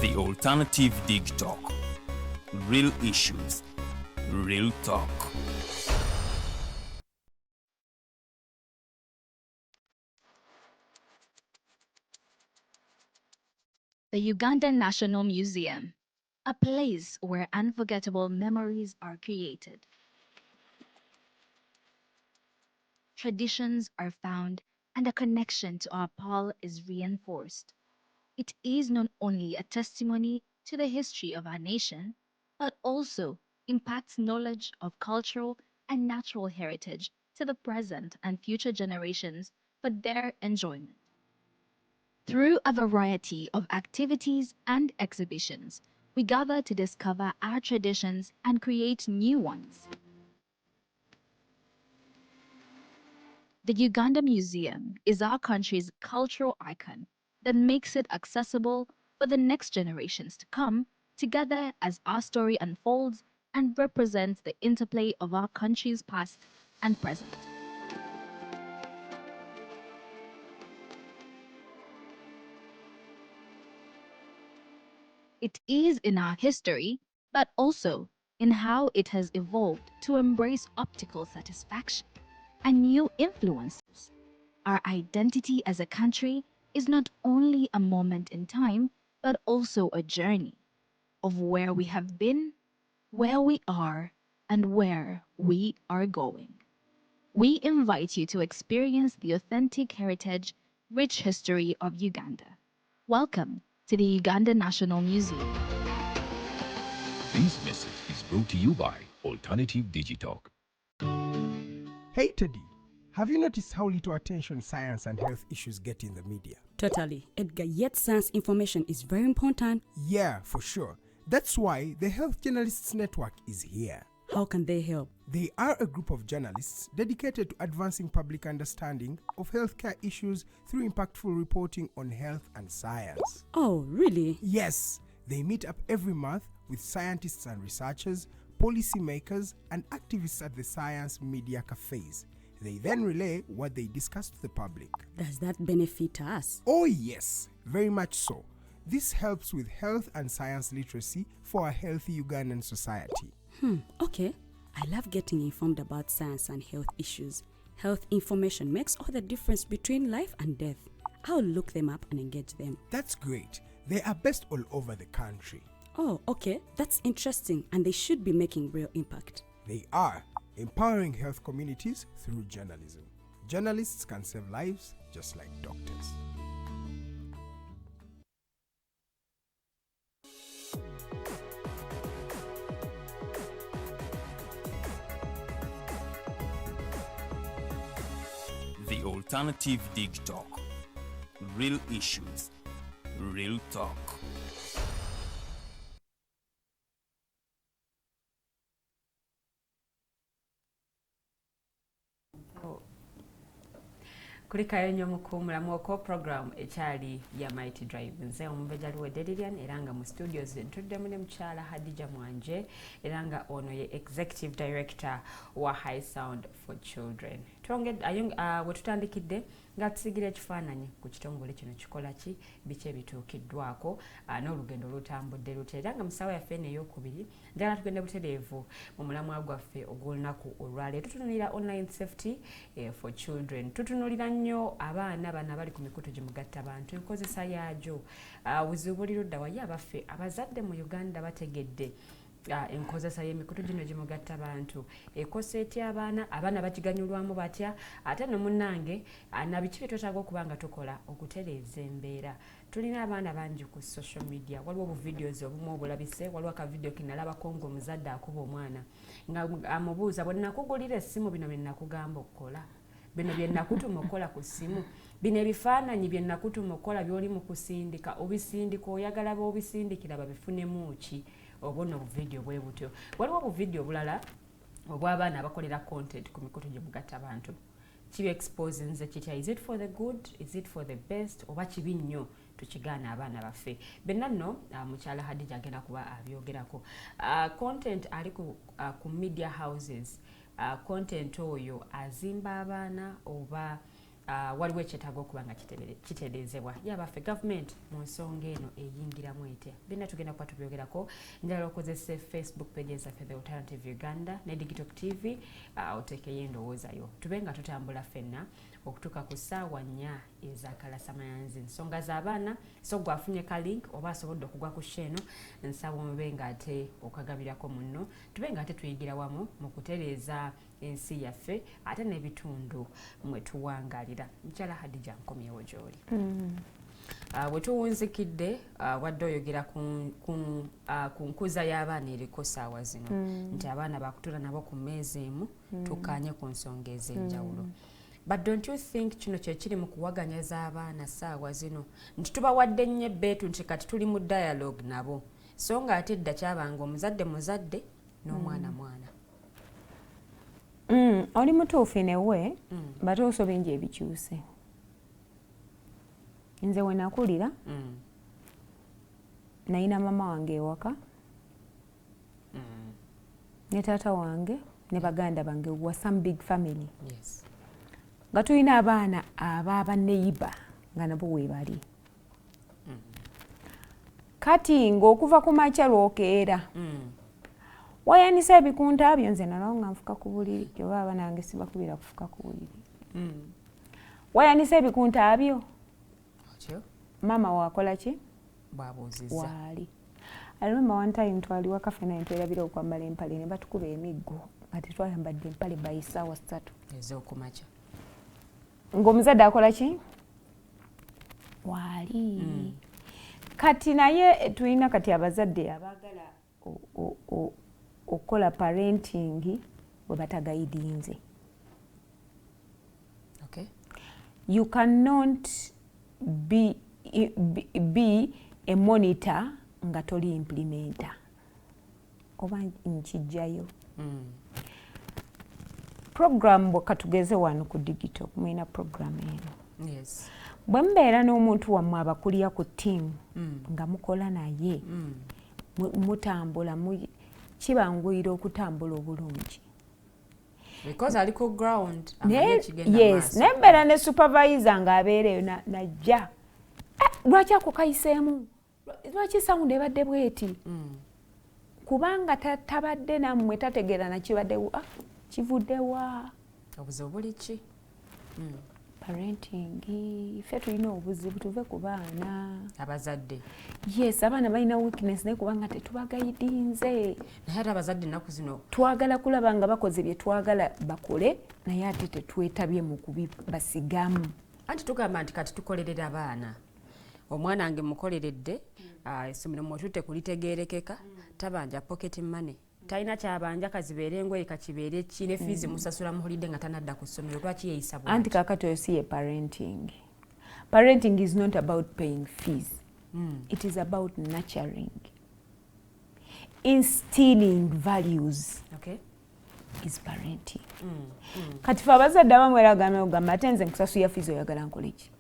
The Alternative Dig Talk. Real issues, real talk. The Ugandan National Museum, a place where unforgettable memories are created. Traditions are found and a connection to our Paul is reinforced. It is not only a testimony to the history of our nation, but also impacts knowledge of cultural and natural heritage to the present and future generations for their enjoyment. Through a variety of activities and exhibitions, we gather to discover our traditions and create new ones. The Uganda Museum is our country's cultural icon that makes it accessible for the next generations to come together as our story unfolds and represents the interplay of our country's past and present. It is in our history, but also in how it has evolved to embrace optical satisfaction and new influences. Our identity as a country is not only a moment in time, but also a journey of where we have been, where we are, and where we are going. We invite you to experience the authentic heritage, rich history of Uganda. Welcome to the Uganda National Museum. This message is brought to you by Alternative Digitalk. Hey Teddy, have you noticed how little attention science and health issues get in the media? Totally, Edgar, yet science information is very important. Yeah, for sure. That's why the Health Journalists Network is here. How can they help? They are a group of journalists dedicated to advancing public understanding of healthcare issues through impactful reporting on health and science. Oh, really? Yes, they meet up every month with scientists and researchers, policymakers, and activists at the science media cafes. They then relay what they discuss to the public. Does that benefit us? Oh yes, very much so. This helps with health and science literacy for a healthy Ugandan society. Okay. I love getting informed about science and health issues. Health information makes all the difference between life and death. I'll look them up and engage them. That's great. They are based all over the country. Oh, okay. That's interesting, and they should be making real impact. They are empowering health communities through journalism. Journalists can save lives just like doctors. The Alternative Dig Talk. Real issues, real talk. Kulikayo nnyo mukuumulamu oko program ekyali ya Mighty Drive. Nze omubeja luwedde Lilian era nga mu studios ntuddemu ne mukyala Hadijah Mwanje era nga ono ye Executive Director wa High Sound for Children. We tutandikidde nga tusigira ekifaananyi ku kitongole kino kikola ki biki ebituukiddwako n'olugendo lutambudde lutya era nga musawo yaffe n'eyokubiri njagala tugende butereevu mu mulamwa gwaffe ogw'olunaku olwaleero tutunulira online safety for children. Tutunulira nnyo abaana bano abali ku mikutu gye mugattabantu enkozesa yaagyo wezibuliro dda waye abaffe abazadde mu Uganda bategedde enkozesa y'emikutu gino gye mugattabantu ekosa etya abaana bakiganyulwamu batya ate no munnange nabiki bye twetaaga okuba nga tukola okutereeza embeera. Tulina abaana bangi ku social media, waliwo obuvideos obumu obulabise, waliwo akavidiyo kinalabako ng'omuzadde akuba omwana nga amubuuza bwe nakugulira essimu bino bye nakugamba okukola, bino bye nakutuma okukola ku ssimu, bino ebifaananyi bye nakutuma okukola by'oli mu kusindika obisindika oyagala b'obisindikira babifunemu ki? Obona obuvidiyo bwe butyo. Waliwo obuvidiyo obulala obw'abaana abakolera content ku mikutu gye mugatta abantu. Kibi expose nze kitya, is it for the good, is it for the best, oba kibi nnyo tukigaana abaana baffe. Benna nno mukyala Hadijah agenda kuba abyogerako. Content ali ku media houses, content oyo azimba abaana oba waliwo ekyetaaga okuba nga kitereezebwa yabaffe gavumenti mu nsonga eno eyingiramu etya byonna tugenda kuba tubyogerako njagala okozese Facebook page zaffe The Alternative Uganda ne Digital TV oteekeyo endowoozayo tube nga tutambula ffenna okutuuka ku ssaawa 4 ez'akalasamayanzi ensonga z'abaana so gwafunye ka link oba asobodde okugwa ku sheeno nsaba mube nga ate okagabirako munno tube nga ate tuyigira wamu mu kutereeza ensi yaffe ate n'ebitundu mwe tuwangalira mukyala Hadijah nkomyewo gy'oli bwe tuwunzikidde wadde oyogera ku nkuza y'abaana eriko ssaawa zino nti abaana bakutula nabo ku mmeeza emu tukkaanye ku nsonga ez'enjawulo but don't you think kino kyekiri mu kuwaganyaza abaana ssaawa zino nti tubawadde nnyo ebbeetu nti kati tuli mu dialogue nabo so nga ate edda kyabanga omuzadde n'omwana mwana oli mutuufu newe batuuso bingi ebikyuse nze we nakulira nayina mama wange ewaka ne taata wange ne baganda bange wa some big family nga tulina abaana ababa neighbor nga nabo weebali kati ng'okuva ku makya lwokeera wayanisa ebikunta byo nze nalawo nga nfuka ku buliri oba abaana bange sibakubira kufuka ku buliri wayanisa ebikunta byo mama wakola ki bwabuuzizza waali I remember one time twaliwa kafena ntwerabira okwambala empale ne batukuba emiggo nga tetwayambadde empale bayisaawa 3 ez'okumakya ng'omuzadde akola ki waali kati naye tulina kati abazadde abaagala okukola parenting bwe batagayidinze you cannot be a monitor nga toli implementa oba nkijjayo program bwe katugeze wano ku digital mwina program eno bwe mbeera n'omuntu wammwe abakulira ku team nga mukola naye mutambula kibanguyira okutambula obulungi because ali ku ground yes nembeera ne supervisor ng'abeereyo najja lwaki ako kayiseemu lwaki sound ebadde bweti kubanga tabadde nammwe tategeera nakibadde kivuddewa obuzibu buli ki parenting ffe tulina obuzibu tuve ku baana abazadde yes abaana balina weakness naye kubanga tetubagayidinze naye ate abazadde ennaku zino twagala kulaba nga bakoze bye twagala bakole naye ate tetwetabye mu kubibasigamu anti tugamba nti kati tukolerera abaana omwana wange mukoleredde essomero mwetutte kulitegeerekeka tabanja pocket money talina kyabanja kazibeere engoye kakibeere ki ne fees musasula mu holiday nga tanadda ku ssomero lwaki yeeyisa bwati anti kakati oyo si ye parenting is not about paying fees it is about nurturing instilling values is parenting kati fe abazadde abamu eragame ogamba ate nze nkusasula fees oyagala nkole ki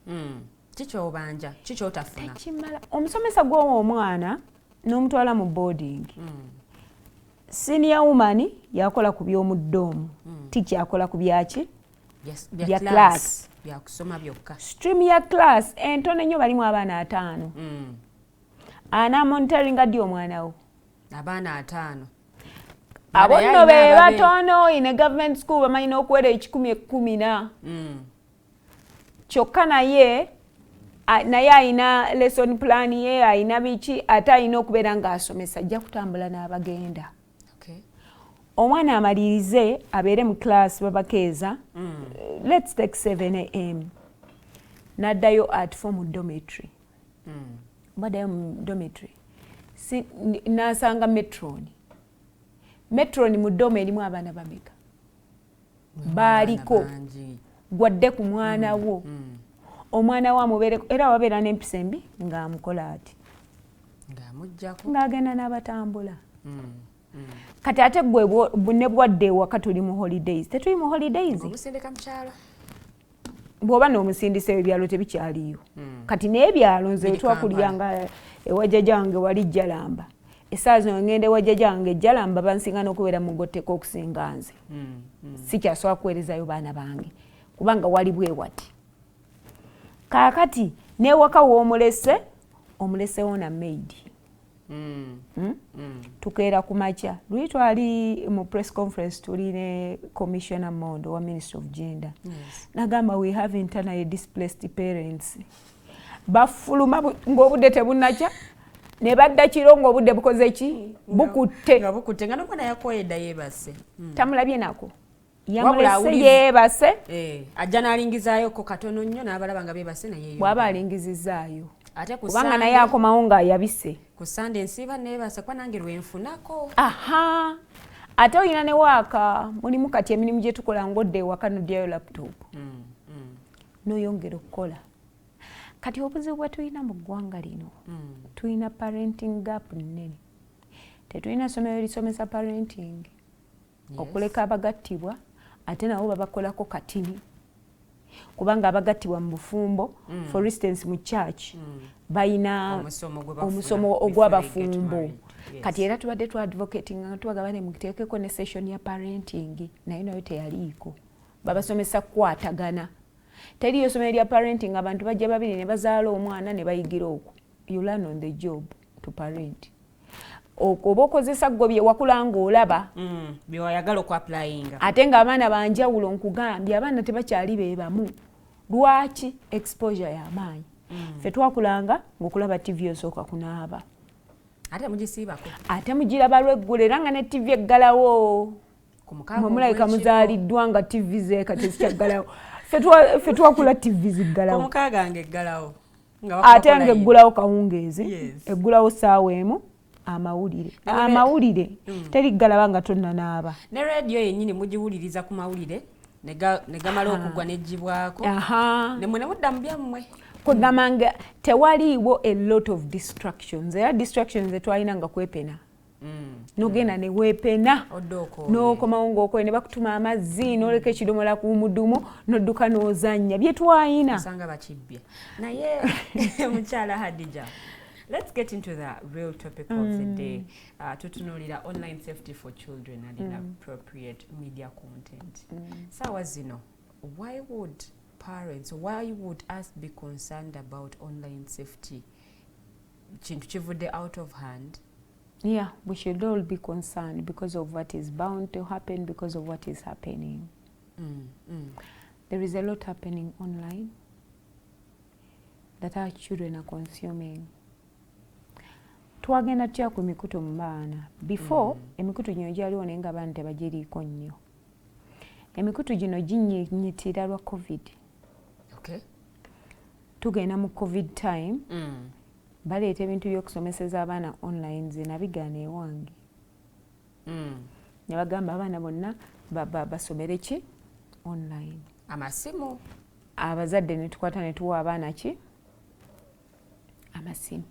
kikyobanja kikyotafuna kimala omusomesa gw'owa omwana n'omutwala mu boarding senior woman yakola ku by'omudoomu teacher yakola ku byaki bya class byakusoma byokka stream ya class entono ennyo balimu abaana 5 ana monitoringa ddi omwana wo abaana 5 abo nno be batono in a government school bamanyi n'okuwera 10 kyokka naye ayina lesson plan ye ayina biki ate ayina okubeera ng'asomesa ajja kutambula n'abagenda omwana amalirize abeere mu class babakeeza let's take 7 am n'addayo at 4 mu dormitory baddayo mu dormitory n'asanga metron mu doma erimu abaana bameka baaliko gwadde ku mwana wo omwana wa mubeere era wabeera n'empisa embi ng'amukola ati ng'agenda n'abatambula kati ate gwe ne bwadde ewaka tuli mu holidays tetuli mu holidays bw'oba n'omusindisa ebyalo tebikyaliyo kati n'ebyalo nze twakulyanga ewajjajja wange wali Jalamba essaawa zino ngenda ewajjajja wange Jalamba bansinga n'okubeera mu Gotteko okusinga nze sikyasobola kuweerezayo baana bange kubanga wali bwe wati Kaakati newaka w'omulese omulesewo na maid. Tukeera ku makya luli twali mu press conference tuli ne Commissioner Mondo wa Ministry of Gender. Nagamba we have internally displaced parents. Bafuluma ng'obudde tebunakya ne badda kiro ng'obudde bukoze ki bukutte. Nga bukutte nga n'omwana yakoyedda yeebase. Tamulabye nako. Yamulese yeebase. Ajja n'alingizaayoko katono nnyo n'abalaba nga beebase naye bw'aba alingizizaayo. Ate ku kubanga naye akomawo nga yabise. Ku Sunday nsiiba neebase kwa nange lwenfunako. Aha. Ate olina ne waaka mulimu kati emirimu gye tukola ng'odde ewaka n'odyayo laptop. N'oyongera okukola. Kati obuzibu bwe tulina mu ggwanga lino tulina parenting gap nnene. Tetulina ssomero lisomesa parenting. Okuleka abagattibwa ate nabo babakolako katini. Kubanga abagattibwa mu bufumbo for instance mu church bayina omusomo ogw'abafumbo. Kati era tubadde tu advocating nga twagabane mu kiteekeko ne session ya parenting naye nayo teyaliiko. Babasomesa kukwatagana. Teriyo ssomero lya parenting abantu bajja babiri ne bazaala omwana ne bayigira okwo. You learn on the job to parent. Oba okozesa gwe bye wakula ng'olaba bye wayagala okuapplyinga. Ate ng'abaana banjawulo nkugambye abaana tebakyali be bamu. Lwaki exposure y'amaanyi. Ffe twakulanga ng'okulaba TV osooka kunaaba. Ate mugisiibako. Ate mugiraba lw'eggulu era nga ne TV eggalawo. Mumulabika muzaaliddwa nga TV zeeka tezikyaggalawo. Ffe twakula TV ziggalawo. Omukaaga ng'eggalawo. Ate ng'eggulawo kawungeezi. Eggulawo ssaawa emu. Amawulire teriggalaba nga tonnanaaba. Ne radio yennyini mugiwuliriza ku mawulire ne gamala okugwa n'eggyibwako ne mwe ne mudda mu byammwe. Kugamba nga tewaliiwo a lot of distractions. Era distractions zetwalina nga kwepena. Nogenda ne weepena n'okomawo ng'okoye ne bakutuma amazzi n'oleka ekidomola ku mudumu n'odduka n'ozannya bye twalina. Osanga bakibbya. Naye mukyala Hadijah, let's get into the real topic of the day. Tutunulira online safety for children and inappropriate media content. Sawa zino, why would us be concerned about online safety? Kintu kivudde out of hand. Yeah, we should all be concerned because of what is bound to happen, because of what is happening. There is a lot happening online that our children are consuming. Twagenda tutya ku mikutu mu baana. Before, emikutu gino gyaliwo naye nga abaana tebagiriiko nnyo. Emikutu gino ginnyitira lwa COVID. Okay. Tugenda mu COVID time. Baleeta ebintu by'okusomeseza abaana online nze nabigaana ewange. Ne bagamba abaana bonna basomere ki online. Amasimu. Abazadde ne tukwata ne tuwa abaana ki amasimu.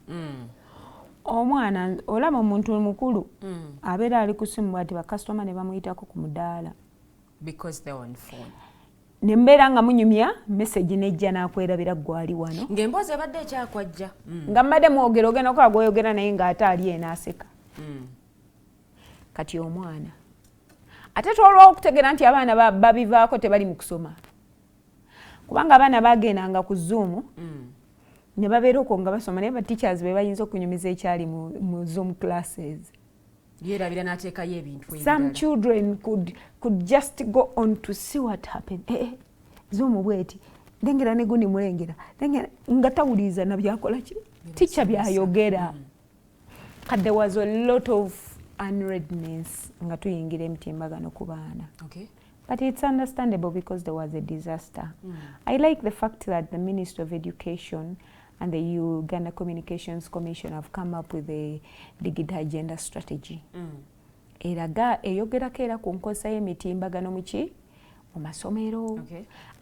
Omwana olaba omuntu mukulu abeera ali ku simu bw'ati bakasitoma ne bamuyitako ku mudaala. Because they're on phone. Ne mbeera nga munyumya message nejja n'akwerabira gwali wano. Ng'emboozi ebadde ekyakwajja. Nga mbadde mwogera ogenda okola gw'oyogera naye ng'ate ali enaaseka. Kati omwana. Ate twolwa okutegeera nti abaana babivaako tebali mu kusoma. Kubanga abaana bagendanga ku Zoom. Ne babeera okwo nga basoma naye ba teachers be bayinza okunyumiza ekyali mu Zoom classes. Yerabira n'ateekayo ebintu. Some children could just go on to see what happened. Zoom bweti. Lengera ne gundi mulengera. Lengera nga tawuliriza na byakola ki? Teacher byayogera. But there was a lot of unreadiness nga tuyingira emitimbagano ku baana. Okay. But it's understandable because there was a disaster. I like the fact that the Ministry of Education and the Uganda Communications Commission have come up with a digital agenda strategy. Eraga eyogerako era ku nkozesa y'emitimbagano muki mu masomero.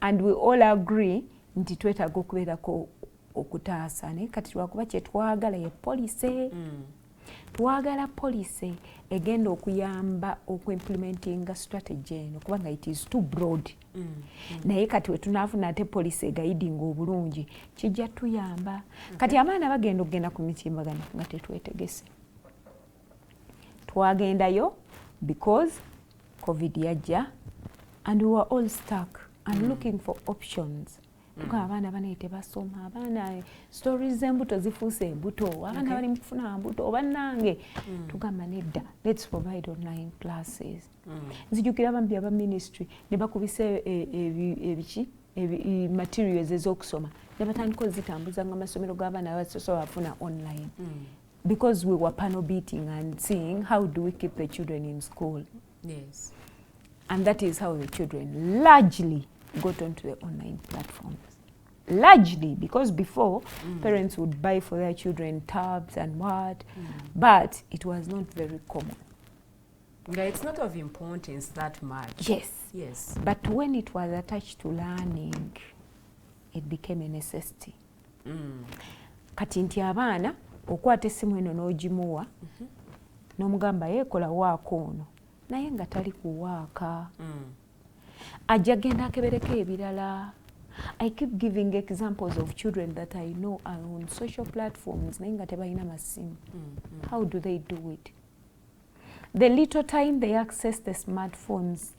And we all agree nti twetaaga okubeerako okutaasa naye kati lwakuba kye twagala ye policy. Twagala policy egenda okuyamba okuimplementinga strategy eno kubanga it is too broad. Naye kati we tunaafuna ate policy guiding obulungi kijja tuyamba. Kati abaana bagenda okugenda ku mitimbagano nga tetwetegese. Twagendayo because COVID yajja and we were all stuck and looking for options. Nga abaana bana tebasoma, abaana stories z'embuto zifuuse embuto, abaana bali mu kufuna mbuto, bannange tugamba nedda, let's provide online classes. Nzijukira abambi aba ministry ne bakubise ebiki materials ez'okusoma ne batandika ozitambuza nga amasomero g'abaana abasosola bafuna online. Because we were panel beating and seeing how do we keep the children in school. Yes. And that is how the children largely got onto the online platforms. Largely, because before parents would buy for their children tabs and what, but it was not very common. Yeah, it's not of importance that much. Yes. Yes. But when it was attached to learning, it became a necessity. Kati nti abaana okwata essimu eno n'ogimuwa n'omugamba yeekola waako ono naye nga tali kuwaaka. Ajja genda akebereko ebirala. I keep giving examples of children that I know are on social platforms naye nga tebalina masimu. How do they do it? The little time they access the smartphones,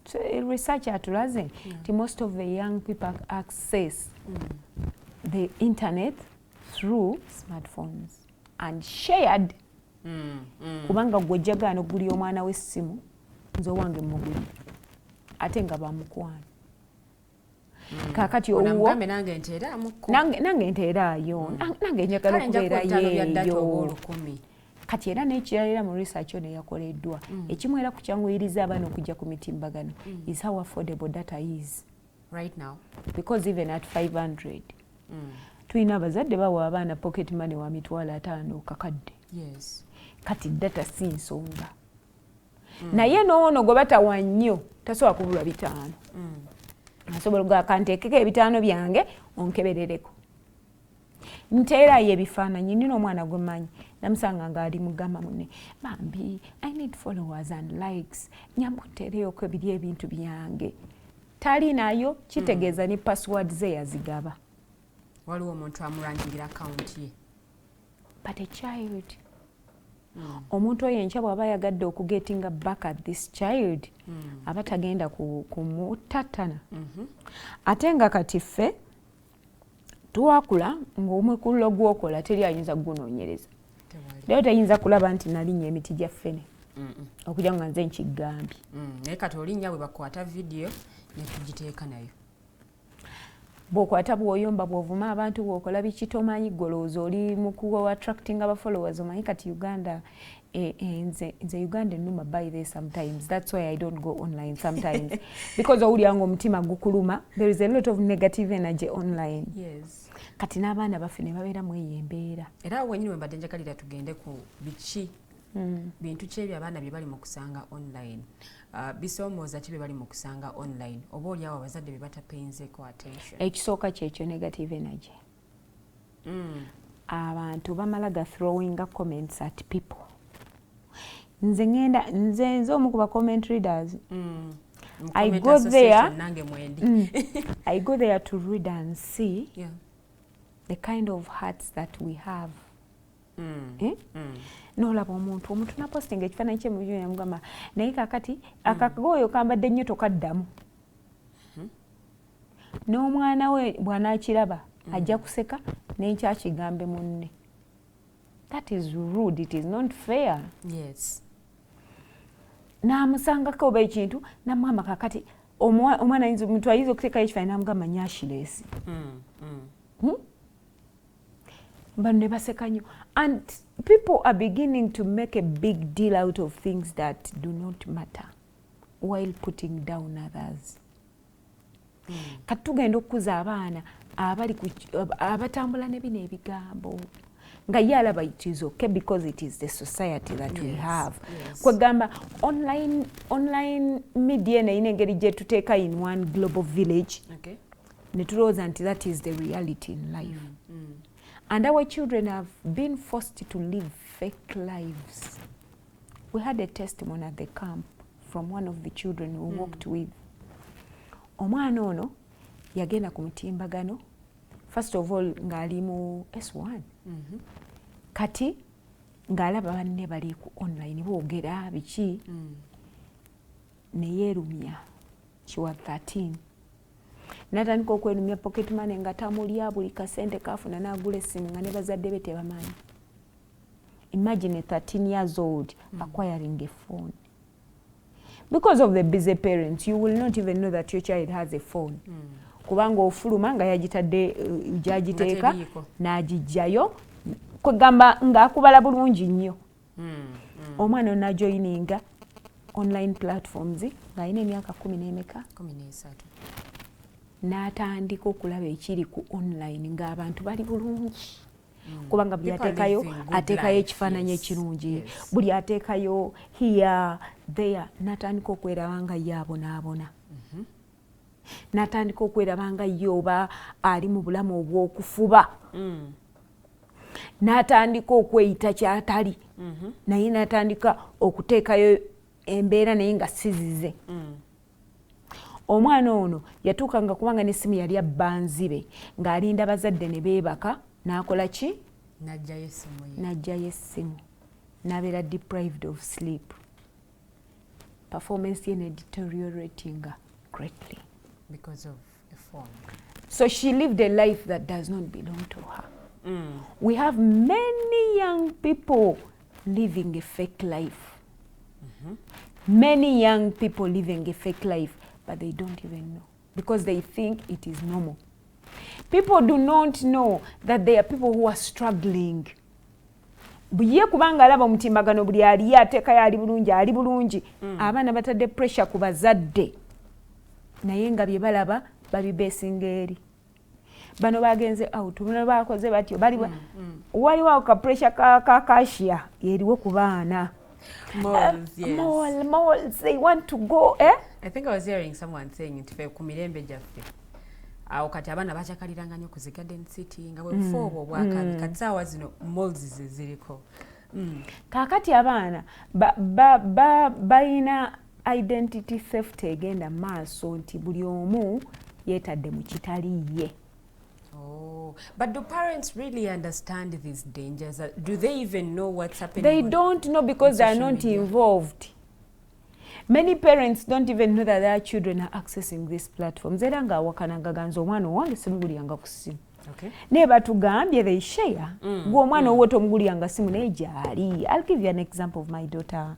research atulaze nti most of the young people access the internet through smartphones and shared. Kubanga gwe jjagaano guli omwana w'essimu nze owange muguli ate nga bamukwano. Kakati owo nange nteeraayo nange njagala okubeera yeeyo. Kati era n'ekirala mu research ne yakoleddwa ekimu era kukyanguyiriza abaana okujja ku mitimbagano is how affordable data is right now, because even at 500 tulina abazadde bawa abaana pocket money wa mitwalo 5 kakadde. Yes. Kati data si nsonga. Naye n'ono gwe batawa nnyo tasobola kubulwa 5. Asobola okugaa kanteekeko 5 byange onkeberereko. Nteerayo ebifaananyi nina omwana gwe mmanyi namusanga ng'ali mugamba munne bambi I need followers and likes nyambuteereyoko ebiri ebintu byange tali nayo kitegeeza ne password ze yazigaba. Waliwo omuntu amurangira account ye. But a child omuntu oyo enkya bw'aba yagadde okugetinga back at this child aba tagenda kumutatana. Ate nga kati ffe twakula ng'omwekululo gw'okola teri ayinza kugunoonyereza. Lero tayinza kulaba nti nalinnya emiti gya ffene okujja nga nze nkigambye. Naye kati olinnya bwe bakwata vidiyo ne tugiteeka nayo. Bw'okwata bw'oyomba bw'ovuma abantu bw'okola biki tomanyi golooza oli mu kuwa attracting aba followers omanyi kati Uganda nze Uganda ennuma by there sometimes. That's why I don't go online sometimes because owulyanga omutima gukuluma. There is a lot of negative energy online. Yes. Kati n'abaana baffe ne babeera mu eyo embeera. Era wenyini we mbadde njagalira tugende ku biki bintu ki ebyo abaana bye bali mu kusanga online. Bisoomooza ki bye bali mu kusanga online oba oliawo abazadde bye batapayinzeeko attention. Ekisooka kyekyo negative energy. Abantu bamala ga throwing comments at people. Nze omu ku ba comment readers. I go there. I go there to read and see the kind of hearts that we have. N'olaba omuntu napostinga ekifaananyi kye mu byo yamugamba naye kakati akakagooyo kambadde nnyo tokaddamu. N'omwana we bw'anaakiraba ajja kuseka n'enkyakigambe munne. That is rude. It is not fair. Yes. N'amusangako oba ekintu namugamba kakati omwana omuntu ayinza okuteekayo ekifaananyi n'amugamba nyashiresi. Bano ne baseka nnyo. And people are beginning to make a big deal out of things that do not matter while putting down others. Kati tugenda okukuza abaana abatambula ne bino ebigambo nga ye alaba it is okay because it is the society that we have. Kwegamba online media neyina engeri gye tuteeka in one global village ne tulowooza nti that is the reality in life. And our children have been forced to live fake lives. We had a testimony at the camp from one of the children who walked with. Omwana ono yagenda ku mitimbagano first of all ng'ali mu S1. Kati ng'alaba banne bali ku online boogera biki ne yeerumya. She was 13. n'atandika okwenumya pocket money nga tamulya buli kasente kafuna n'agula essimu nga ne bazadde be tebamanyi. Imagine a 13 years old acquiring a phone. Because of the busy parents, you will not even know that your child has a phone. Kubanga ofuluma nga yagitadde gyagiteeka n'agijjayo kwegamba ng'akubala bulungi nnyo. Omwana n'ajoyininga online platforms ng'alina emyaka 10 n'atandika okulaba ekiri ku online ng'abantu bali bulungi. Kubanga buli ateekayo ekifaananyi ekirungi, buli ateekayo here there, n'atandika okweraba nga ye abonaabona. N'atandika okweraba nga ye oba ali mu bulamu obw'okufuba. N'atandika okweyita ky'atali, naye n'atandika okuteekayo embeera naye nga sizize. Omwana ono yatuukanga kubanga n'essimu yali abbanzibe ng'alinda bazadde ne beebaka. N'akola ki? N'aggyayo essimu. N'abeera deprived of sleep. Performance ye ne deteriorating greatly. Because of the phone. So she lived a life that does not belong to her. We have many young people living a fake life. Many young people living a fake life, but they don't even know because they think it is normal. People do not know that there are people who are struggling. Buye kubanga alaba omutimbagano buli ali ateekayo ali bulungi. Abaana batadde pressure ku bazadde. Naye nga bye balaba babibeesinga eri. Bano bagenze out, bano bakoze batyo. Waliwo ka pressure ka cashier eriwo ku baana. Malls, they want to go. I think I was hearing someone saying it ku mirembe gyaffe. Awo kati abaana bakyakaliranga nnyo ku zi garden city nga bwebufa obwo obwakabi kati saawa zino malls ziriko. Kaakati abaana balina identity theft egenda maaso nti buli omu yeetadde mu kitaliiye. Oh, but do parents really understand these dangers? Do they even know what's happening? They don't know because they are not involved. Many parents don't even know that their children are accessing these platforms. Era nga wakananga ganzo omwana owange simugulyanga ku ssimu. Okay. Ne batugambye they share. Gwe omwana owo tomugulyanga ssimu naye gyali. I'll give you an example of my daughter.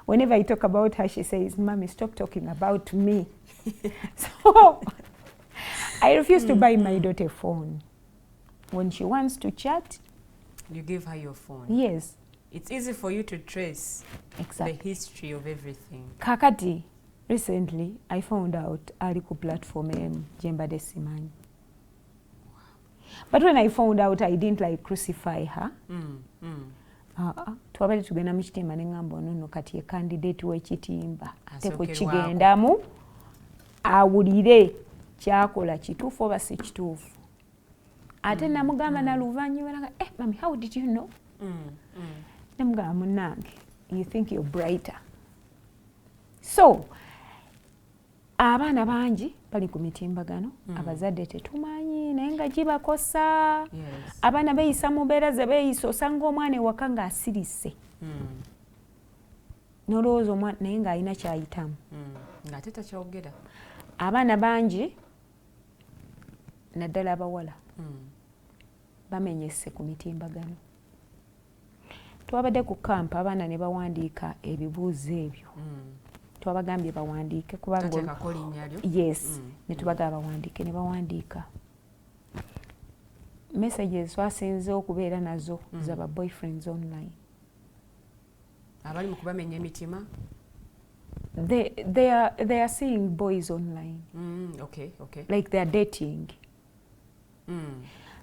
Whenever I talk about her, she says, "Mommy, stop talking about me." So I refuse to buy my daughter a phone. When she wants to chat, you give her your phone. Yes. It's easy for you to trace exactly the history of everything. Kakati, recently I found out aliku platform jembade simanyi. But when I found out, I didn't like crucify her. Twabali tugenda mu kitimba ne ngamba ono kati ye candidate w'ekitimba ate ku kigendamu awulire kyakola kituufu oba si kituufu. Ate namugamba naluvannyuma nga mami, how did you know? Namugamba munnange, you think you're brighter. So abaana bangi bali ku mitimbagano, abazadde tetumanyi naye nga gibakosa. Abaana beeyisa mu mbeera ze beeyisa, osanga omwana ewaka ng'asirise. N'olowooza omwana naye ng'alina kyayitamu. Ng'ate takyogera. Abaana bangi naddala abawala bamenyese ku mitimbagano. Twabadde ku kampa abaana ne bawandiika ebibuuzo ebyo. Twabagambye bawandiike kubanga yes, ne tubagamba bawandiike ne bawandiika. Messages twasinze okubeera nazo z'aba boyfriends online. Abali mu kubamenya emitima? They are seeing boys online. Okay. Like they are dating.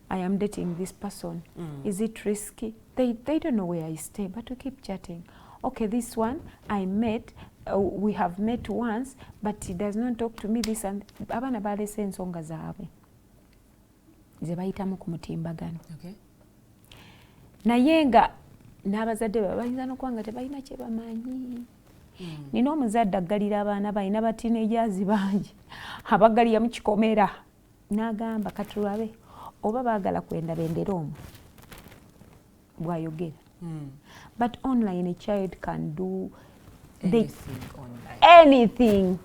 I am dating this person. Is it risky? They don't know where I stay, but we keep chatting. Okay, this one I met. We have met once, but he does not talk to me. This and abana balese ensonga zaabwe ze bayitamu ku mutimbagano. Okay. Naye nga n'abazadde bayinza n'okuba tebalina kye bamanyi. Nina omuzadde aggalira abaana balina batinejazi bangi abaggalira mu kikomera n'agamba katulabe oba baagala kwenda bendera omwo bw'ayogera. But online a child can do anything.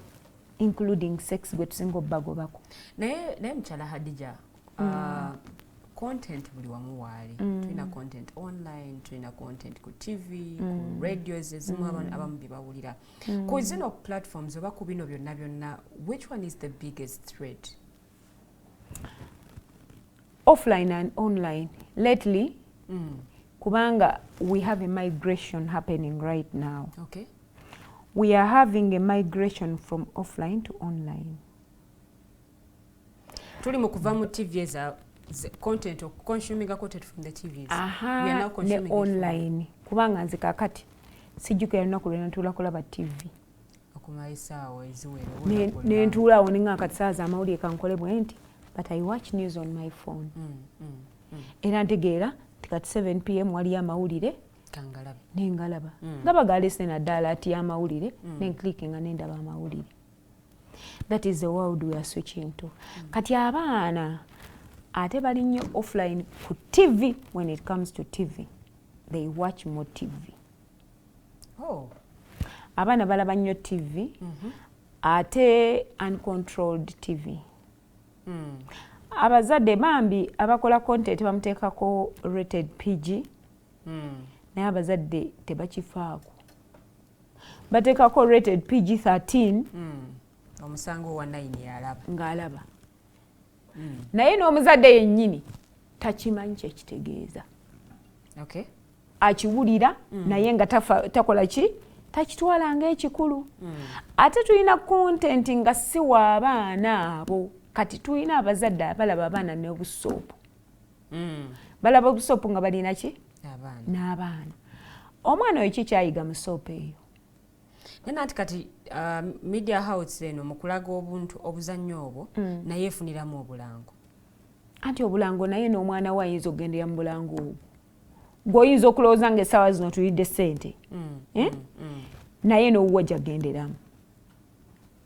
including sex gwe tusinga obbagobako. Naye mukyala Hadijah, content buli wamu waali. Tulina content online, tulina content ku TV, ku radios ezimu abamu bye bawulira. Ku zino platforms oba ku bino byonna, which one is the biggest threat? Offline and online. Lately, kubanga we have a migration happening right now. Okay. We are having a migration from offline to online. Tuli mu kuva mu TV content or consuming content from the TVs. We are now consuming online. Kubanga nze kakati sijjukira lunaku lwe natuula kulaba TV. Okumayisaawo eziwere. Ne ntuulaawo ne ngakati saa z'amawulire kankole bwe nti, but I watch news on my phone. Era ntegeera kati 7 PM waliyo amawulire nengalaba nga bagalese Naddala ati amawulire nenclickinga nendaba amawulire. That is the world we are switching to. Kati abaana ate bali nnyo offline ku TV. When it comes to TV, they watch more TV. Abaana balaba nnyo TV ate uncontrolled TV. Abazadde bambi abakola content bamuteekako rated PG. Naye abazadde tebakifaako. Bateekako rated PG-13. Omusango wa 9 yalaba. Ng'alaba. Naye n'omuzadde yennyini takimanyi kyekitegeeza. Okay. Akiwulira naye nga takola ki? Takitwala ng'ekikulu. Ate tulina content nga si w'abaana abo. Kati tulina abazadde abalaba abaana n'obusoopu. Balaba obusoopu nga balina ki? N'abaana. Omwana oyo ki kyayiga mu soopu eyo? Naye ati kati media house eno mu kulaga obuntu obuzannyo obwo naye efuniramu obulango. Anti obulango naye n'omwana we ayinza okugendera mu bulango obwo. Gw'oyinza okulowooza ng'essaawa zino tulidde ssente. Naye n'owuwa gy'agenderamu.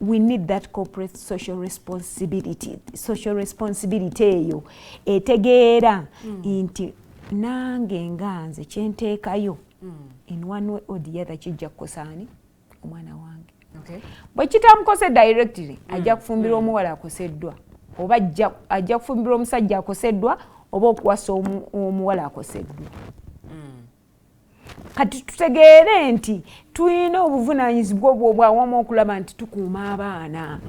We need that corporate social responsibility. Social responsibility eyo etegeera nti nange nga nze kyenteekayo in one way or the other kijja kukosaani omwana wange. Bwe kitamukose directly ajja kufumbirwa omuwala akoseddwa, oba ajja kufumbirwa omusajja akoseddwa, oba okuwasa omuwala akoseddwa. Kati tutegeere nti tulina obuvunaanyizibwa obwawamu okulaba nti tukuuma abaana.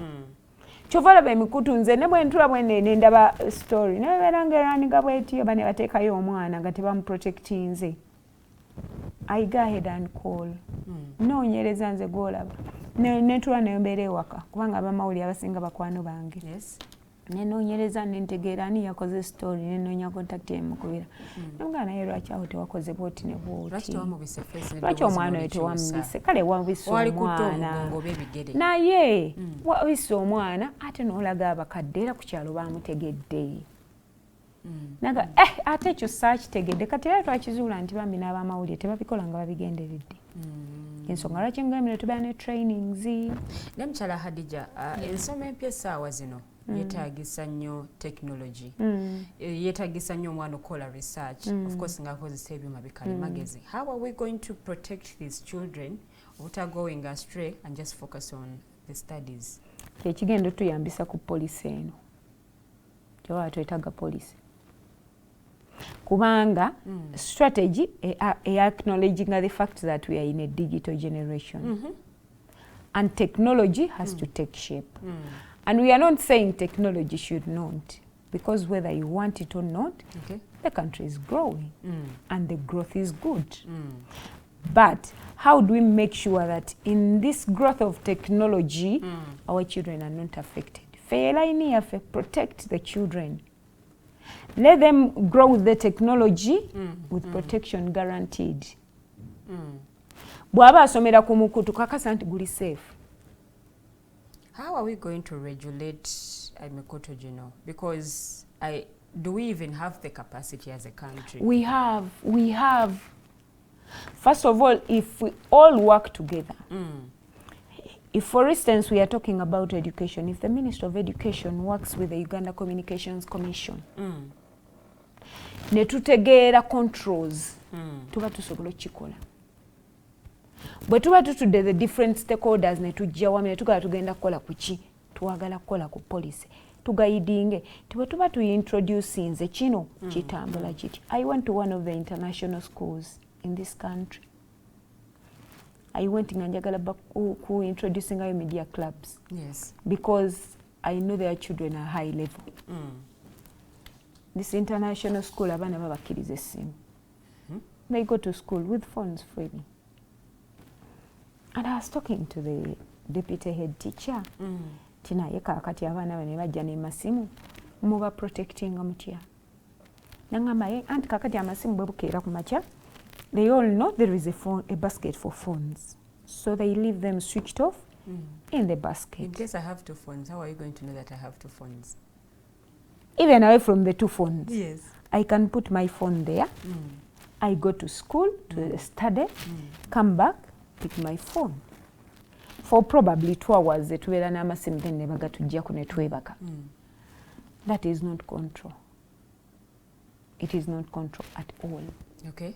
Kyova olaba emikutu nze ne bwe ntula bwe ndaba story nebeera ng'eraaniga bw'eti oba ne bateekayo omwana nga tebamuprotectinze. I go ahead and call. Noonyereza nze gw'olaba. Ne ntula ne mbeera ewaka kubanga abamawulire abasinga bakwano bange. Nenoonyereza nentegeera ani yakoze story nenoonya contact yemukubira. Namugamba naye lwaki awo tewakoze bwoti ne bwoti? Lwaki omwana oyo tewamubise? Kale wabise omwana. Naye wabise omwana ate n'olaga abakadde era ku kyalo bamutegedde. Naga ate ekyo saakitegedde kati era twakizuula nti bambi n'abamawulire tebabikola nga babigenderedde. Ensonga lwaki ngambira tubeera ne trainings. Ne mukyala Hadijah, ensoma empya essaawa zino yeetaagisa nnyo technology. Yeetaagisa nnyo omwana okukola research. Of course ng'akozesa ebyuma bikalimagezi. How are we going to protect these children without going astray and just focus on the studies? Ekigendo tuyambisa ku poliisi eno. Kyoba twetaaga poliisi. Kubanga strategy acknowledging the fact that we are in a digital generation. And technology has to take shape. And we are not saying technology should not, because whether you want it or not, the country is growing and the growth is good. But how do we make sure that in this growth of technology, our children are not affected? Protect the children. Let them grow with the technology with protection guaranteed. Bw'aba asomera ku mukutu kakasa nti guli safe. How are we going to regulate emikutu gino? Because do we even have the capacity as a country? We have. First of all, if we all work together, if for instance we are talking about education, if the Minister of Education works with the Uganda Communications Commission, ne tutegeera controls, tuba tusobola okukikola. bwe tuba tutudde the different stakeholders ne tujja wamu ne tugala tugenda kukola ku ki twagala kukola ku policy tugayidinge tibwe tuba tuintroducinze kino kitambula kiti. I went to one of the international schools in this country. I went nga njagala ku introducing our media clubs. Yes. Because I know their children are high level. This international school abana babakiriza essimu. They go to school with phones freely. And I was talking to the deputy head teacher. Tina yeka akati abana bane bajja ne masimu muba protecting mutya. Nangamba ye anti kakati amasimu bwe bukeera ku macha. They all know there is a basket for phones. So they leave them switched off in the basket. In case I have 2 phones, how are you going to know that I have 2 phones? Even away from the 2 phones. Yes. I can put my phone there. I go to school to study, come back, pick my phone. For probably 2 hours, tubeera n'amasimu then ne bagatuggyako ne twebaka. That is not control. It is not control at all. Okay.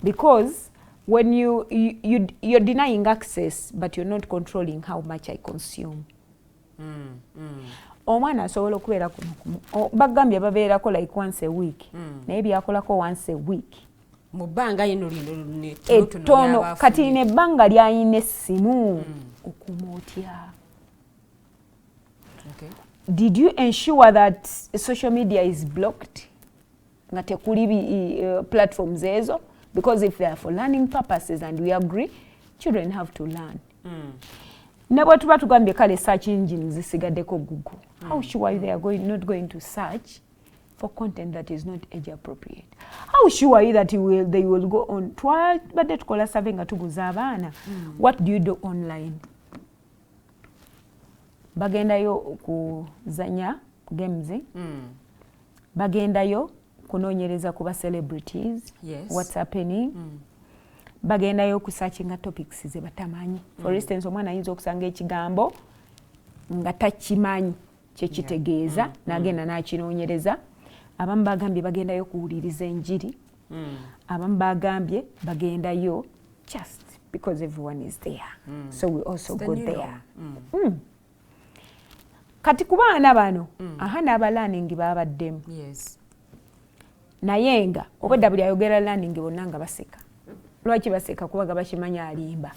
Because when you're denying access, but you're not controlling how much I consume. Omwana asobola okubeera kuno bagambye babeerako like once a week. Naye byakolako once a week. Mu bbanga yino lino ettono kati n'ebbanga ly'ayina essimu okumotya. Okay. Did you ensure that social media is blocked? Nga tekuli platforms ezo? Because if they are for learning purposes and we agree, children have to learn. Ne bwe tuba tugambye kale search engines zisigaddeko Google. How sure they are not going to search for content that is not age appropriate? How sure are you that they will go on? Twabadde tukola survey nga tubuuza abaana. What do you do online? Bagendayo kuzanya games. Bagendayo kunoonyereza kuba celebrities. Yes. What's happening? Bagendayo ku searching topics ze batamanyi. For instance, omwana ayinza okusanga ekigambo nga takimanyi kyekitegeeza n'agenda n'akinoonyereza. Abamu bagambye bagendayo kuwuliriza enjiri. Abamu bagambye bagendayo just because everyone is there. So we also go there. Kati ku baana bano aha n'abalearning babaddemu. Yes. Naye nga obwedda buli ayogera learning bonna nga baseka. Lwaki baseka? Kubaga bakimanya alimba.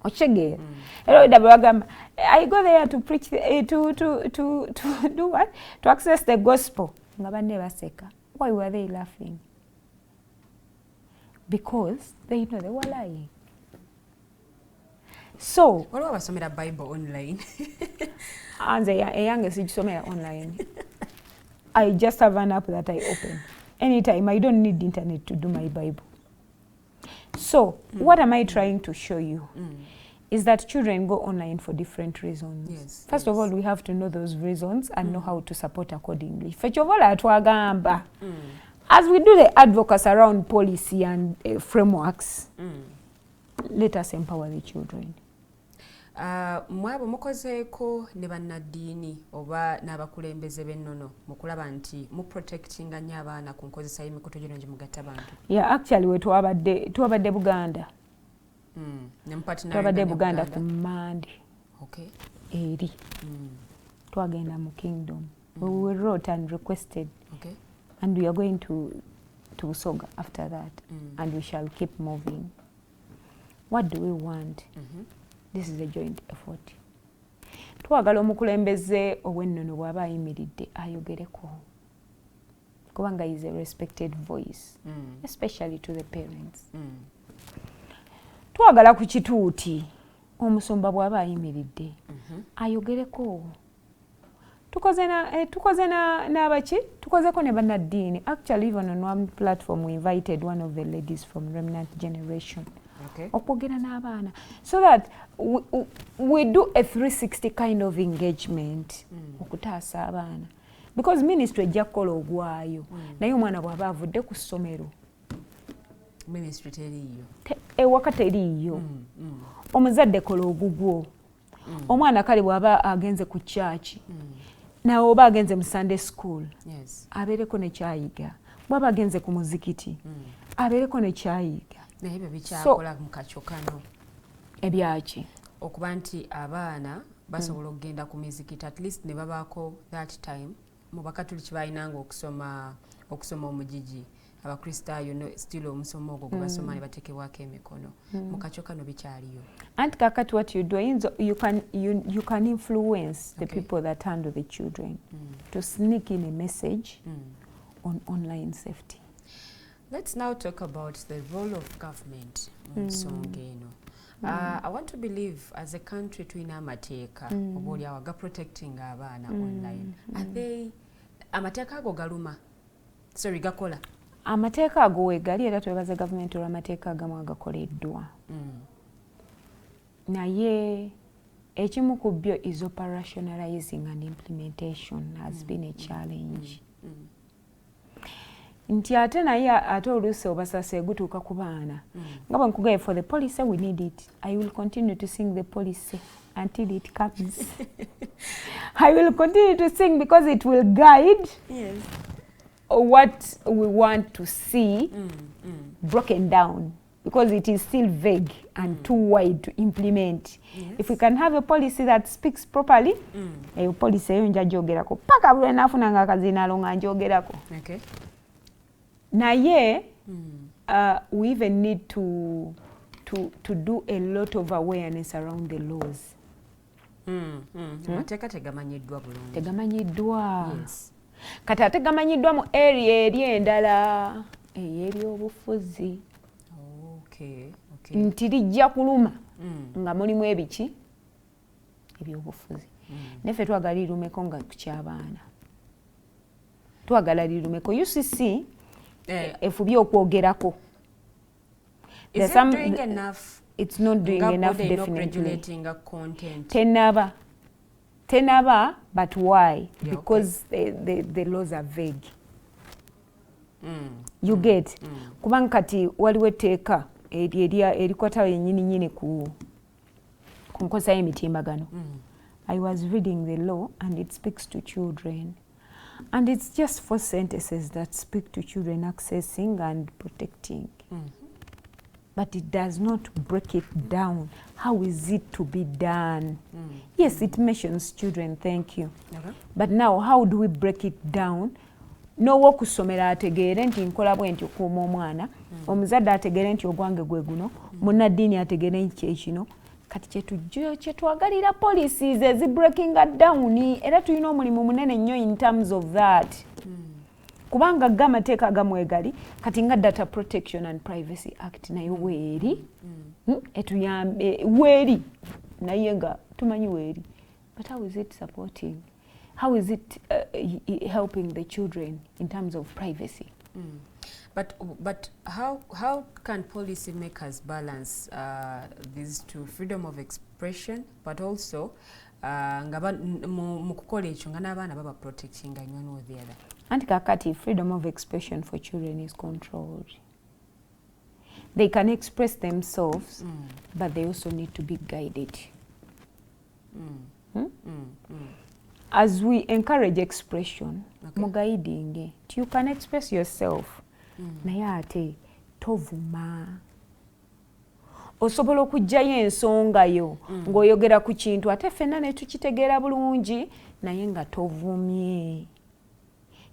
Ochegeera. Era obwedda bwe bagamba I go there to preach to do what? To access the gospel. Nga banne baseka. Why were they laughing? Because they know they were lying. So, waliwo abasomera Bible online. Anze eyange sigisomera online. I just have an app that I open. Anytime, I don't need internet to do my Bible. So, what am I trying to show you? Is that children go online for different reasons. Yes, First of all, we have to know those reasons and know how to support accordingly. Fechovola atwagamba. As we do the advocacy around policy and frameworks, let us empower the children. Mwabo mukozeeko ne bannaddiini oba n'abakulembeze b'ennono mu kulaba nti mu protectinga nnyo abaana ku nkozesa y'emikutu gino gye mugatta bantu? Yeah, actually we twabadde Buganda. Twabadde Buganda ku Mande. Okay. Eri. Twagenda mu Kingdom. We wrote and requested. Okay. And we are going to Busoga after that. And we shall keep moving. What do we want? This is a joint effort. Twagala omukulembeze ow'ennono bw'aba ayimiridde ayogereko. Kubanga is a respected voice, especially to the parents. Twagala ku kituuti omusumba bw'aba ayimiridde ayogereko. Tukoze n'abaki? Tukozeko ne bannaddiini. Actually, even on one platform we invited one of the ladies from Remnant Generation. Okay. Okwogera n'abaana. So that we do a 360 kind of engagement okutaasa abaana. Because ministry ejja kukola ogwayo. Naye omwana bw'aba avudde ku ssomero. Ministry teriiyo. Ewaka teriiyo. Omuzadde kola ogugwo. Omwana kale bw'aba agenze ku church. Nawe oba agenze mu Sunday school. Yes. Abeereko ne kyayiga. Bw'aba agenze ku muzikiti. Abeereko ne kyayiga. naye bye bikyakola mu kacyo kano ebyaki okuba nti abaana basobola okugenda ku mizikiti at least ne babaako that time mu bakatuliki balinanga okusoma omugigi abakristaayo still omusomo ogwo gwe basoma ne bateekebwako emikono mu kacyo kano bikyaliyo anti kakati what you do you can influence the people that handle the children to sneak in a message on online safety. Let's now talk about the role of government mu nsonga eno. I want to believe as a country tulina amateeka oba oliawo protecting abaana online. Are they amateeka ago galuma? Sorry, gakola? Amateeka ago wegali era twebaza gavumenti olw'amateeka agamu agakoleddwa. Naye ekimu ku byo is operationalizing and implementation has been a challenge. Nti ate naye ate oluusi obasase gutuuka ku baana nga bwe nkugaye for the policy we need it. I will continue to sing the policy until it comes. I will continue to sing because it will guide what we want to see broken down, because it is still vague and too wide to implement. If we can have a policy that speaks properly, a policy eyo nja gyogerako paka buli nafunanga akazinalo nga njogerako. Okay. Naye we even need to do a lot of awareness around the laws. Amateeka tegamanyiddwa bulungi. Tegamanyiddwa. Yes. Kati ate gamanyiddwa mu area eri endala ey'ebyobufuzi. Okay. Nti lijja kuluma nga mulimu ebiki ebyobufuzi. Neffe twagala lirumeko nga kuky'abaana. Twagala lirumeko. UCC efubye okwogerako. Is it doing enough? It's not doing enough, definitely. Regulating a content. Tenaba, but why? Because the laws are vague. You get? Kubanga kati waliwo etteeka erikwata yennyini ku nkosa y'emitimbagano. I was reading the law and it speaks to children. And it's just 4 sentences that speak to children accessing and protecting. But it does not break it down. How is it to be done? Yes, it mentions children, thank you. But now, how do we break it down? N'owo okusomera ategeere nti nkola bwe nti okuuma omwana, omuzadde ategeere nti ogwange gwe guno, munnaddiini ategeere nti ekino. Kati kyetwagalira policies ezi breaking it down, era tulina omulimu munene nnyo in terms of that. Kubanga amateeka agamwegali kati nga Data Protection and Privacy Act nayo weeri etuyambe weeri naye nga tumanyi weeri, but how is it supporting, how is it helping the children in terms of privacy? But how can policy makers balance these two, freedom of expression but also nga mu kukola ekyo nga n'abaana baba protecting one or the other? Anti kakati freedom of expression for children is controlled. They can express themselves, but they also need to be guided. As we encourage expression, mugaidinge, you can express yourself. Naye ate tovuma. Osobola okujjayo ensonga yo ng'oyogera ku kintu ate ffenna ne tukitegeera bulungi naye nga tovumye.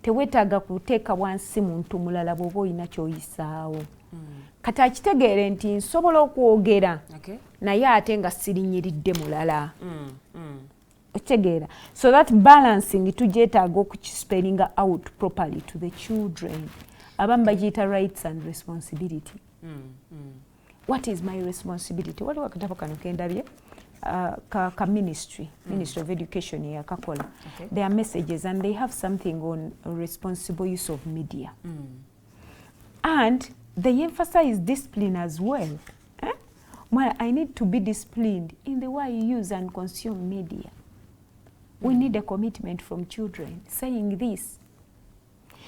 Teweetaaga kuteeka wansi muntu mulala bw'oba olina ky'oyisaawo. Kati akitegeere nti nsobola okwogera naye ate nga sirinyiridde mulala. Okitegeera. So that balancing tugyetaaga okukispellinga out properly to the children. Abamu bagiyita rights and responsibility. What is my responsibility? Waliwo akatabo kano kendabye ka ministry of education yakakola. There are messages and they have something on responsible use of media. And they emphasize discipline as well. Well, I need to be disciplined in the way I use and consume media. We need a commitment from children saying this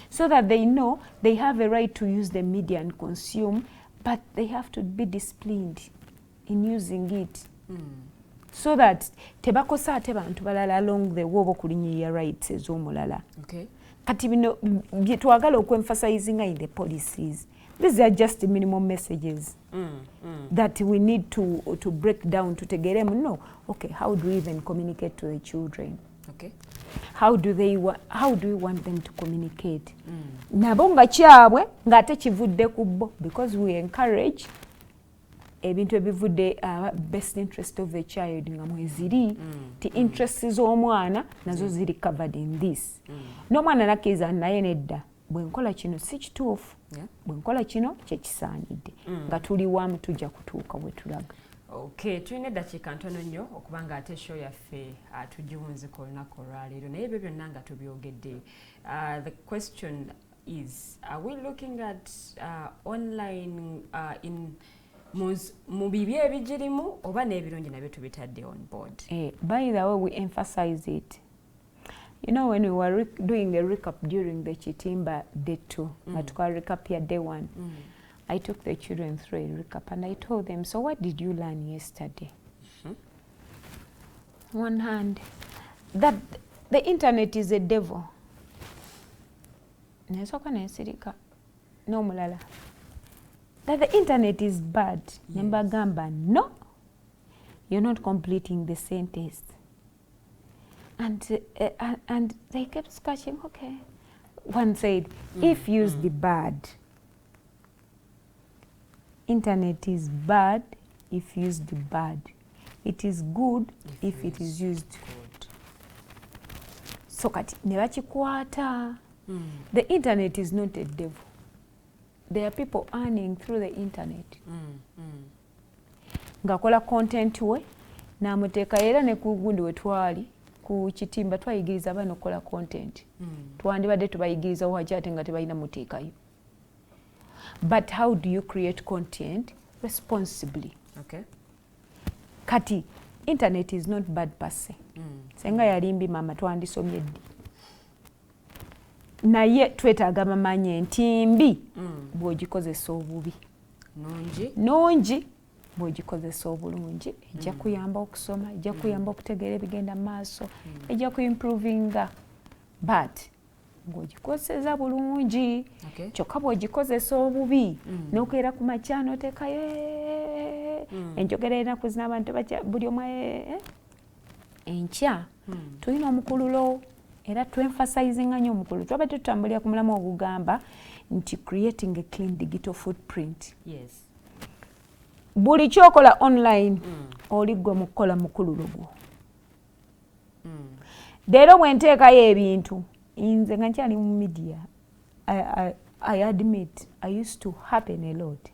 so that they know they have a right to use the media and consume, but they have to be disciplined in using it. So that tebakosa ate bantu balala along the way okulinnyirira rights ez'omulala. Kati bino bye twagala okwenfasizinga in the policies These are just minimum messages that we need to break down to tegeremu. No, okay, how do we even communicate to the children? Okay. How do we want them to communicate? Nabo nga kyabwe nga ate kivudde ku bo, because we encourage ebintu ebivudde best interest of the child nga mweziri ti interests z'omwana nazo ziri covered in this. N'omwana nakkiriza naye nedda bwe nkola kino si kituufu, bwe nkola kino kyekisaanidde, nga tuli wamu tujja kutuuka bwe tulaga. Okay, tulina eddakiika ntono nnyo okuba nga ate show yaffe tugiwunzika olunaku olwaleero naye ebyo byonna nga tubyogedde. The question is, are we looking at online in mu bibi ebigirimu oba n'ebirungi nabyo tubitadde on board? By the way, we emphasize it. You know, when we were doing a recap during the Chitimba day 2, Matuka recap here day 1, I took the children through a recap and I told them, so what did you learn yesterday? One hand, that the internet is a devil. No mulala. That the internet is bad. Nembagamba, no. You're not completing the sentence. And they kept scratching, okay. One said, if used bad. Internet is bad if used bad. It is good if it is used good. So kati nebakikwata. The internet is not a devil. There are people earning through the internet. Ngakola content we namuteeka era ne ku gundi we twali ku Kitimba twayigiriza abaana okukola content. Twandibadde tubayigiriza wajja ate nga tebalina muteekayo. But how do you create content responsibly? Okay. Kati, internet is not bad per se. Senga yalimbi mama twandisomye ddi. Naye twetaaga mamanye nti mbi bw'ogikozesa obubi. Nungi bw'ogikozesa obulungi ejja kuyamba okusoma, ejja kuyamba okutegeera ebigenda maaso, ejja kuimprovinga. But ng'ogikozesa bulungi, kyokka bw'ogikozesa obubi n'okeera ku makya n'oteekayo enjogera ennaku zino abantu buli omu enkya tulina omukululo era tu-emphasizinga nnyo omukululo. Twabadde tutambulira ku mulamu ogugamba nti creating a clean digital footprint. Yes. Buli kyokola online oli gwe mu kukola mukululo gwo. Leero bwe nteekayo ebintu nze nga nkyali mu media, I admit I used to happen a lot.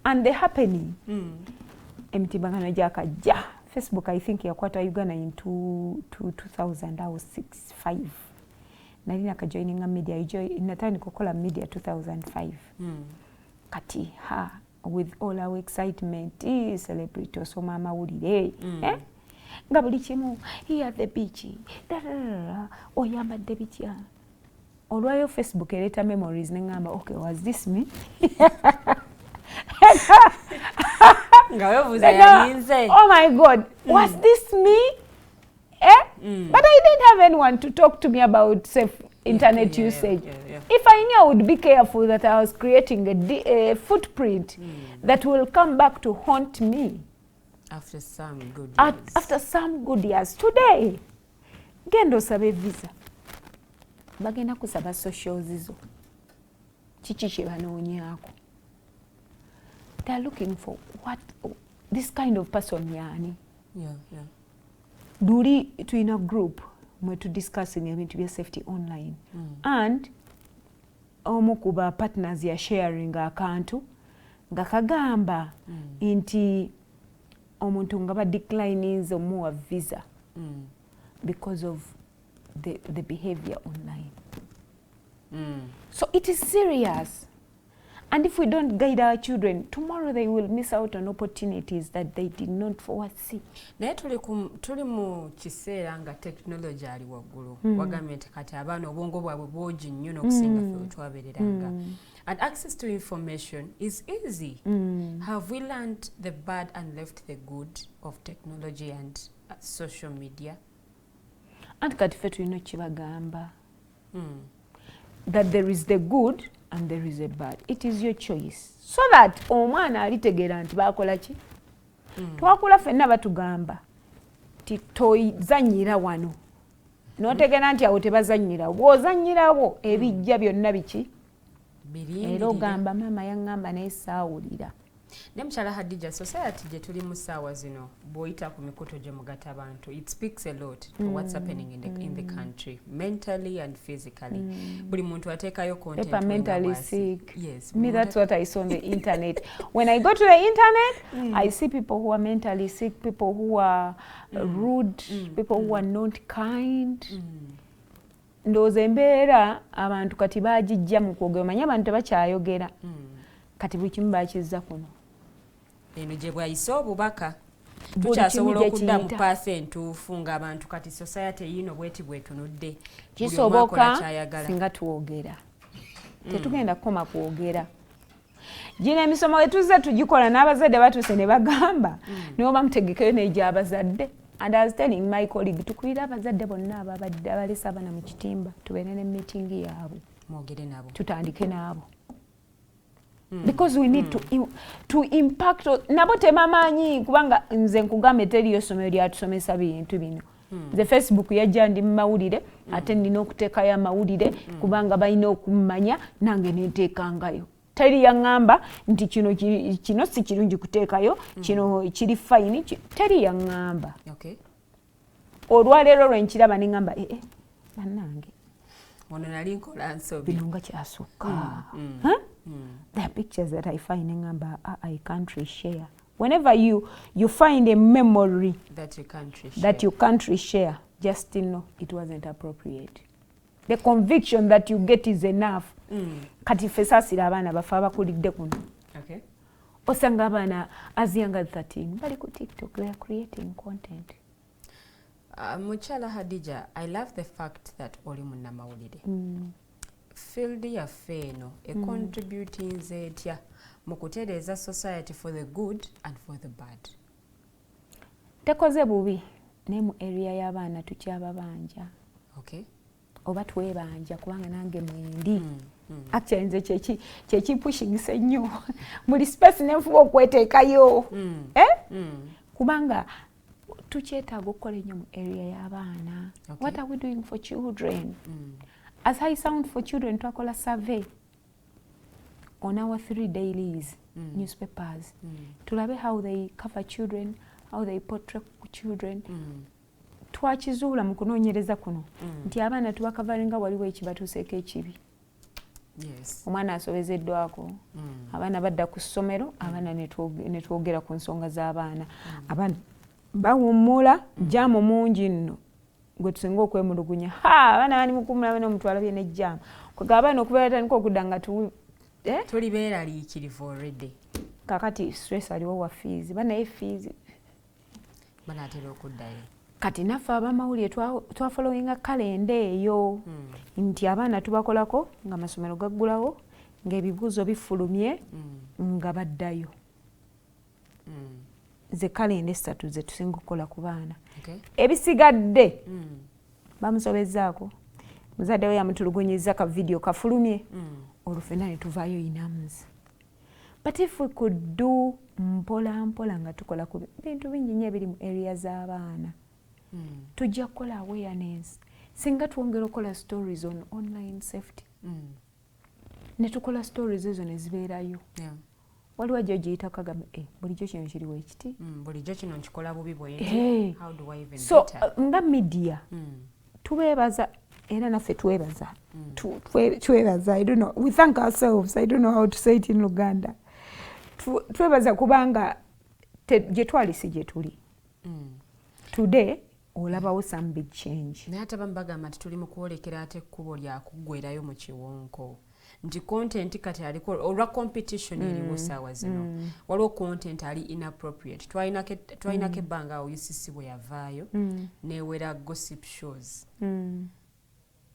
And the happening emitimbagano gyakajja Facebook, I think yakwata Uganda in 2006-5. Nali nakajoininga media, natandika kukola media 2005. Kati with all our excitement, celebrity osoma amawulire, nga buli kimu here at the beach, oyambadde bitya. Olwayo Facebook ereta memories nengamba, okay, was this me? Oh my God, was this me? But I didn't have anyone to talk to me about safe internet usage. If I knew, I would be careful that I was creating a footprint that will come back to haunt me after some good years. After some good years. Today, genda osabe visa. Bagenda kusaba social zizo. Kiki kye banoonyaako. They are looking for what this kind of person yani. Duli tuina group mwe tu discussing ebintu bya safety online. And omukuba partners ya sharing akantu nga kagamba nti omuntu nga ba declines omuwa visa because of the behavior online. So it is serious. And if we don't guide our children, tomorrow they will miss out on opportunities that they did not foresee. Naye tuli mu kiseera nga technology ali waggulu. Wagambye nti kati abaana obwongo bwabwe bwogi nnyo n'okusinga ffe we twabeereranga. And access to information is easy. Have we learned the bad and left the good of technology and social media? And kati ffe tulina kibagamba. That there is the good and there is a bad. It is your choice. So that omwana alitegeera nti bakola ki? Twakula ffenna batugamba ti toyizannyira wano. N'otegeera nti awo tebazannyira. Bw'ozannyirawo ebijja byonna biki? Era ogamba maama yaŋŋamba naye saawulira. Ne mukyala Hadijah, society gye tuli mu ssaawa zino bw'oyita ku mikutu gye mugatta abantu, it speaks a lot to what's happening in the country, mentally and physically. Buli muntu ateekayo content. People mentally sick. Yes. Me, that's what I saw on the internet. When I go to the internet, I see people who are mentally sick, people who are rude, people who are not kind. Ndowooza embeera abantu kati baagijja mu kwogera. Omanyi abantu tebakyayogera. Kati buli kimu baakizza kuno. Eno gye bwayise obubaka tukyasobola okudda mu paasi entuufu ng'abantu kati society yino bweti bwetunudde. Kisoboka singa twogera. Tetugenda kukoma kwogera. Gino emisomo we tuzze tugikola n'abazadde batuuse ne bagamba n'oba mutegekeyo n'egy'abazadde. And I was telling my colleague tukulira abazadde bonna ababadde abalesa abaana mu kitimba tubeere ne meeting yaabwe. Mwogere nabo. Tutandike nabo. Because we need to impact nabo temamanyi kubanga nze nkugambe teriyo somero lyatusomesa bintu bino. The Facebook yajja ndi mawulire ate nina okuteekayo amawulire kubanga balina okummanya nange neteekangayo. Teri yaŋŋamba nti kino si kirungi kuteekayo kino kiri fine teri yaŋŋamba. Okay. Olwaleero lwe nkiraba ne ŋŋamba bannange ono nali nkola nsobi bino nga kyasukka. There are pictures that I find and I can't reshare. Whenever you find a memory that you can't reshare, just know it wasn't appropriate. The conviction that you get is enough. Kati fesasira abaana bafa abakulidde kuno. Okay. Osanga abaana as young as 13 bali ku TikTok, they are creating content. Mukyala Hadijah, I love the fact that oli munnamawulire. Field yaffe eno contributing etya mu kutereeza society for the good and for the bad. Tekoze bubi ne mu area y'abaana tukyababanja. Okay. Oba twebanja kubanga nange mwendi. Actually nze kyeki pushingisa nnyo. Buli space nenfuba okweteekayo. Kubanga tukyetaaga okukola ennyo mu area y'abaana. What are we doing for children? As I sound for children, twakola survey on our 3 dailies, newspapers. Tulabe how they cover children, how they portray children. Twakizuula mu kunoonyereza kuno nti abaana tubakavalinga waliwo ekibatuuseeko ekibi. Omwana asobezeddwako, abaana badda ku ssomero, abaana ne twogera ku nsonga z'abaana. Abaana bawummula jaamu mungi nno. Gwe tusinga okwemulugunya. Abaana bali mukumula bano omutwala bye n'ejjaamu. Kwega abaana okubeera tandika okudda nga tuli beeraliikirivu already. Kakati stress aliwo wa fees. Banaye fees. Banaatera okuddayo. Kati naffe abamawulire twafollowinga kalenda eyo. Nti abaana tubakolako ng'amasomero gaggulawo, ng'ebibuuzo bifulumye, nga baddayo. Ze kalenda essatu ze tusinga okukola ku baana. Ebisigadde bamusobezaako. Muzadde we yamutulugunyizza ka video kafulumye. Olwo ffenna ne tuvaayo inamuzi. But if we could do mpola nga tukola ku bintu bingi nnyo ebiri mu area z'abaana. Tujja kukola awareness. Singa twongera okukola stories on online safety. Ne tukola stories ezo ne zibeerayo. Waliwo ajja ogiyita kagamba bulijjo kino kiriwo ekiti. Bulijjo kino nkikola bubi bwe. How do I even so nga media tubeebaza era naffe twebaza. Twebaza. I don't know. We thank ourselves. I don't know how to say it in Luganda. Twebaza kubanga gye twali si gye tuli. Today olabawo some big change. Naye ate bambagamba nti tuli mu kwolekera ate ekkubo lya kuggwerayo mu kiwonko. Nti content kati aliko olwa competition eriwo ssaawa zino. Waliwo content ali inappropriate. Twalinako ebbanga awo UCC bwe yavaayo neewera gossip shows.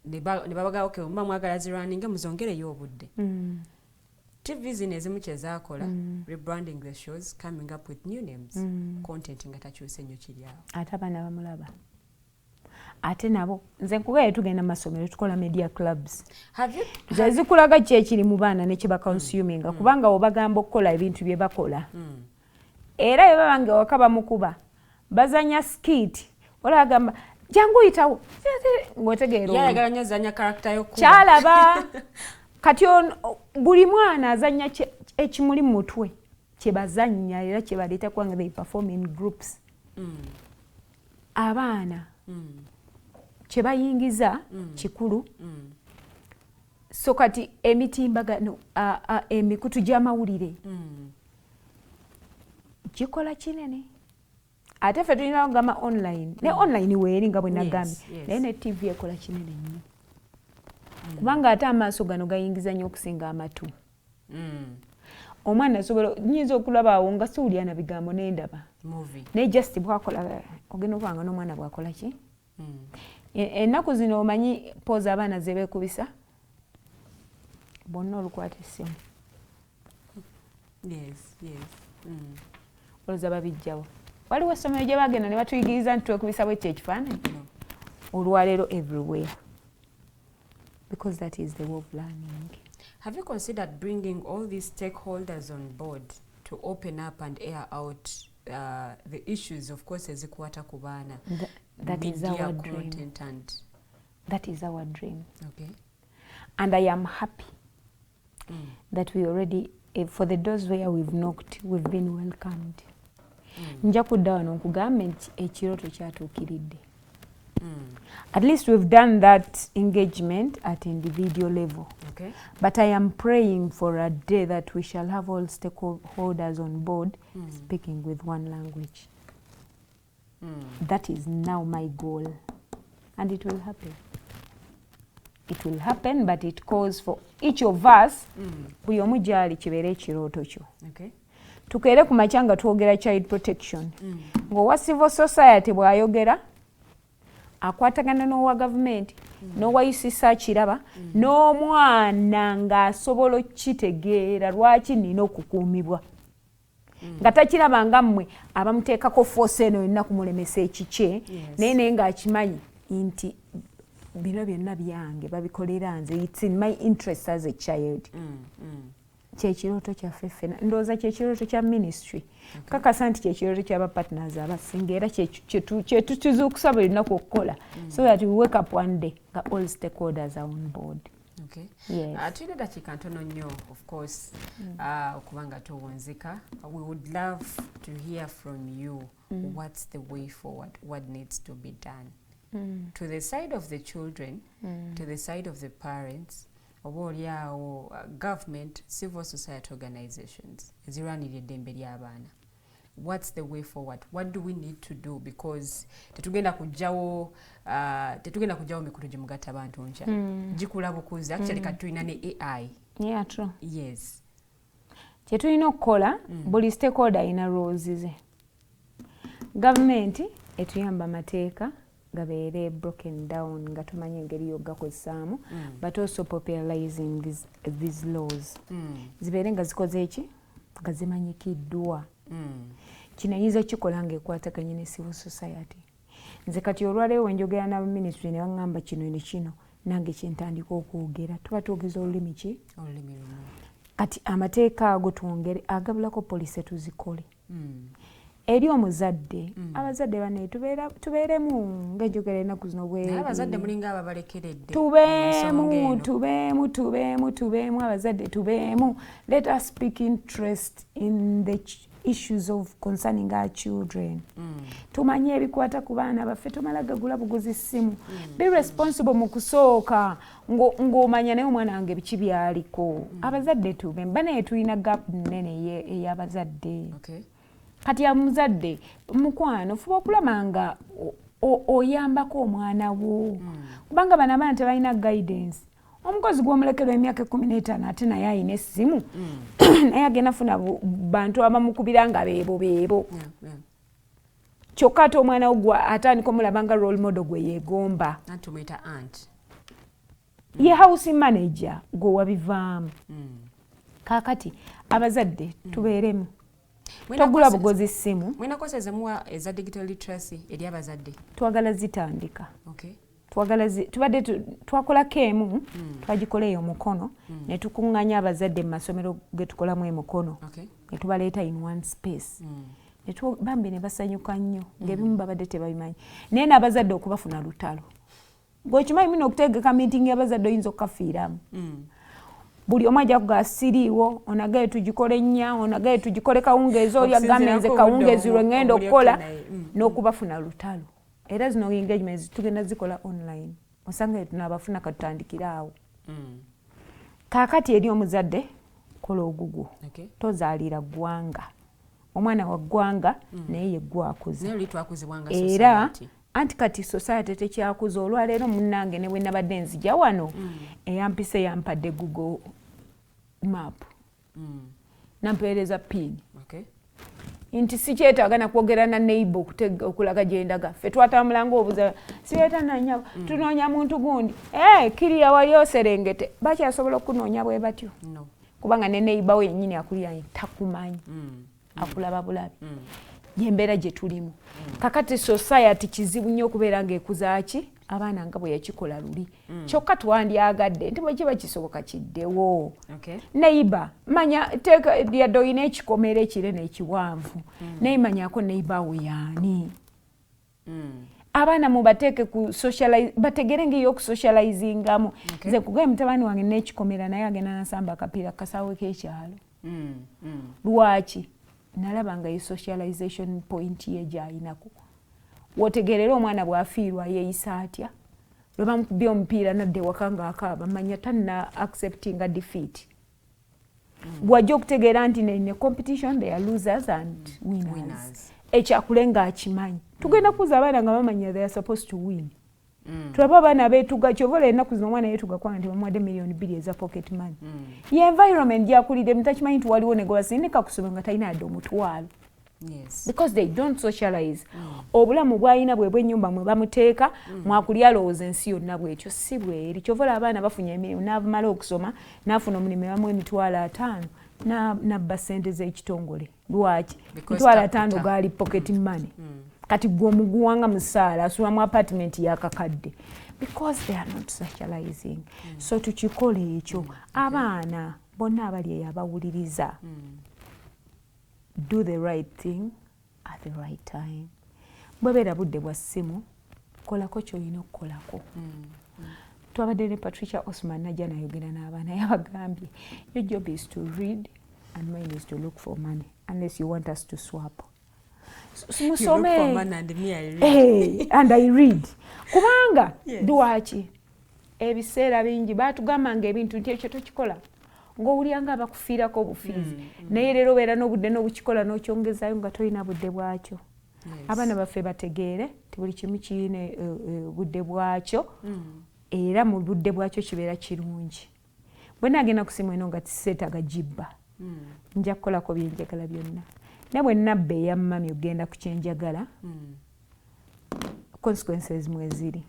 Ne babagamba okay, mba mwagala zirunning muzongereyo obudde. TV zino ezimu kye zaakola rebranding the shows, coming up with new names, content nga takyuse nnyo kiri awo. Ate abaana bamulaba. ate nabo nze nkugaye tugenda masomero tukola media clubs zikulaga ki ekiri mu baana ne kiba consuming kubanga obagamba okukola ebintu bye bakola era bye babange waka bamukuba bazanya skit olagamba jangu yitawo ngotegeero yayagala zanya character yo kuba kyalaba kati buli mwana azanya ekimuli mu mutwe kye bazanya era kye baleeta kubanga they perform in groups abaana kye bayingiza kikulu so kati emitimbagano emikutu gy'amawulire gikola kinene ate ffe tulina kugamba online ne online weeri nga bwe nagambye naye ne tv ekola kinene nnyo kubanga ate amaaso gano gayingiza nnyo okusinga amatu omwana asobola nyinza okulaba awo nga siwulya na bigambo n'endaba naye just bwakola ogenda okubanga n'omwana bwakola ki ennaku zino omanyi pooza abaana ze beekubisa bonna olukwata essimu olowooza babijjawo waliwo essomero gye bagenda ne batuyigiriza nti twekubisa bwekyo ekifaananyi olwaleero everywhere because that is the way of learning. Have you considered bringing all these stakeholders on board to open up and air out the issues, of course, ezikwata ku baana? That is our dream. And that is our dream. Okay. And I am happy that we already, for the doors where we've knocked, we've been welcomed. Nja kudda wano nkugambe nti ekirooto kyatuukiridde. At least we've done that engagement at individual level. Okay. But I am praying for a day that we shall have all stakeholders on board speaking with one language. That is now my goal. And it will happen. It will happen, but it calls for each of us buli omu gyali kibeere ekirooto kyo. Okay. Tukeere ku makya nga twogera child protection. Ng'owa civil society bw'ayogera akwatagana n'owa gavumenti n'owa UCC akiraba n'omwana ng'asobola okitegeera lwaki nina okukuumibwa nga takiraba nga mmwe abamuteekako force eno yonna kumulemesa ekikye naye ng'akimanyi nti bino byonna byange babikolera nze it's in my interest as a child. Kyekirooto kyaffe ffena ndowooza kyekirooto kya ministry kakasa nti kyekirooto ky'abapartners abasinga era kyetuzuukusa buli lunaku okukola so that we wake up one day nga all stakeholders are on board. Okay. Yes. Tulina dakiika ntono nnyo of course okubanga tuwunzika. We would love to hear from you what's the way forward, what needs to be done to the side of the children, to the side of the parents, obaolyawo government, civil society organizations ezirwanirira eddembe ly'abaana. What's the way forward? What do we need to do? Because tetugenda kujjawo mikutu gye mugatta bantu nkya gikula bukuzi actually kati tulina ne AI. Yeah, true. Yes. Kye tulina okukola buli stakeholder alina roles ze. Gavumenti etuyamba amateeka gabeere broken down nga tumanyi engeri yogakozesaamu but also popularizing these laws zibeere nga zikoze eki nga zimanyikiddwa. Kino yinza kikola ng'ekwataganye ne civil society. Nze kati olwaleero wenjogera n'aba ministry ne baŋŋamba kino ne kino nange kyentandika okwogera tuba twogeza olulimi ki? Olulimi lumu. Kati amateeka ago twongere agabulako poliisi tuzikole. Eri omuzadde abazadde bane tubeeremu ng'enjogera ennaku zino bweri abazadde mulinga ababalekeredde tubeemu abazadde tubeemu. Let us speak interest in the issues of concerning our children. Tumanye ebikwata ku baana baffe tumala gagula buguzi ssimu. Be responsible mu kusooka ng'omanya naye omwana wange biki byaliko. Abazadde tubeemu banaye tulina gap nnene ey'abazadde. Okay. Kati ya muzadde mukwano fuba okulaba nga oyambako omwana wo kubanga bano abaana tebalina guidance. Omukozi gw'omulekerwa emyaka 15 ate naye alina essimu naye agenda funa bantu abamukubira nga beebo. Kyokka ate omwana wo atandika omulaba nga role model gwe yeegomba. Tumuyita aunt. Ye house manager gwe wabivaamu. Kaakati abazadde tubeeremu. togula bugozi simu. Mwina courses emuwa eza digital literacy eri abazadde. Twagala zitandika. Okay. Tubadde twakolako emu twagikola eyo mukono ne tukuŋŋanya abazadde mu masomero ge tukolamu emukono ne tubaleeta in one space bambi ne basanyuka nnyo ng'ebimu babadde tebabimanyi naye n'abazadde okubafuna lutalo gwekimanyi mina okutegeka meeting y'abazadde oyinza okukafiiramu buli omu ajja kugaa siriiwo onagaye tugikole nnya onagaye tugikole kawungeezi oli agambye nze kawungeezi lwe ŋŋenda okukola n'okubafuna lutalo. Era zino engagements tugenda zikola online. Osanga tunabafuna katutandikira awo. Kaakati eri omuzadde kola ogugu. Tozaalira ggwanga. Omwana wa ggwanga naye ye gwakuze. Naye oli twakuzibwanga era anti kati society tekyakuza olwaleero munnange ne bwe nabadde nzija wano eyampise yampadde Google map. Nampeereza pin. Inti sikyetaaga nakwogera na neighbor okulaga gyendaga ffe twatambulanga obuza sireeta nanyabo tunoonya muntu gundi kiriya wali oserengete bakyasobola okunoonya bwe batyo kubanga ne neighbor we yennyini akulira takumanyi akulaba bulabi yembeera gye tulimu kakati society kizibu nnyo okubeera ng'ekuzaaki abaana nga bwe yakikola luli kyokka twandyagadde nti bwe kiba kisoboka kiddewo neighbor manya teeka yadde oyina ekikomera ekirene ekiwanvu naye manyako neighbor we yaani abaana mubateeke ku socialize bategere ng'ey'okusocializingamu nze kugaye mutabani wange n'ekikomera naye agenda nasamba akapiira kasaawe k'ekyalo lwaki nalaba nga ye socialization point ye gy'ayinaku wotegerera omwana bw'afiirwa yeeyisa atya lwe bamukubye omupiira nadde waka ng'akaaba manya tanna acceptinga defeat bw'ajja okutegeera nti ne competition they are losers and winners ekyakule ng'akimanyi tugenda kuza abaana nga bamanya they are supposed to win tulaba abaana beetuga kyovola ennaku zino omwana yeetuga kwanga nti bamuwadde miliyoni 2 eza pocket money ye environment gyakulidde mutakimanyi nti waliwo ne gwebasindika ku ssomero nga talina yadde omutwalo because they don't socialize obulamu bwalina bwe bw'ennyumba mwe bamuteeka mwakuli alowooza ensi yonna bwekyo si bweri kyovola abaana bafunye emirimu n'abamala okusoma n'afuna omulimu bamu $5,000 nabba ssente z'ekitongole lwaki $5,000 gaali pocket money kati gwe omuguwanga musaala asula mu apartment yakakadde because they are not socializing so tukikole ekyo abaana bonna abali eyo abawuliriza do the right thing at the right time bwebeera budde bwa ssimu kolako kyolina okukolako twabadde ne Patricia Osman najja nayogera n'abaana yabagambye your job is to read and mine is to look for money unless you want us to swap musome and I read kubanga lwaki ebiseera bingi batugamba nga ebintu nti ekyo tokikola ng'owulyanga abakufiirako obufiizi naye leero obeera n'obudde n'obukikola n'okyongezayo nga tolina budde bwakyo abaana baffe bategeere ti buli kimu kirina budde bwakyo era mu budde bwakyo kibeera kirungi bwe nagenda ku simu eno nga tiseetaaga jibba nja kukolako byenjagala byonna naye bwe nabba eyammami ogenda ku kyenjagala consequences mweziri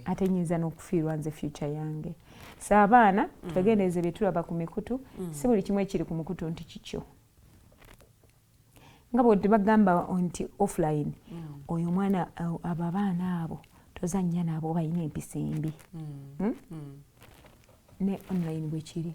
ate nyinza n'okufiirwa nze future yange so abaana twegendeeze bye tulaba ku mikutu si buli kimu ekiri ku mukutu nti kikyo nga bwe tebagamba nti offline oyo omwana abo abaana abo tozannya nabo balina empisa embi ne online bwe kiri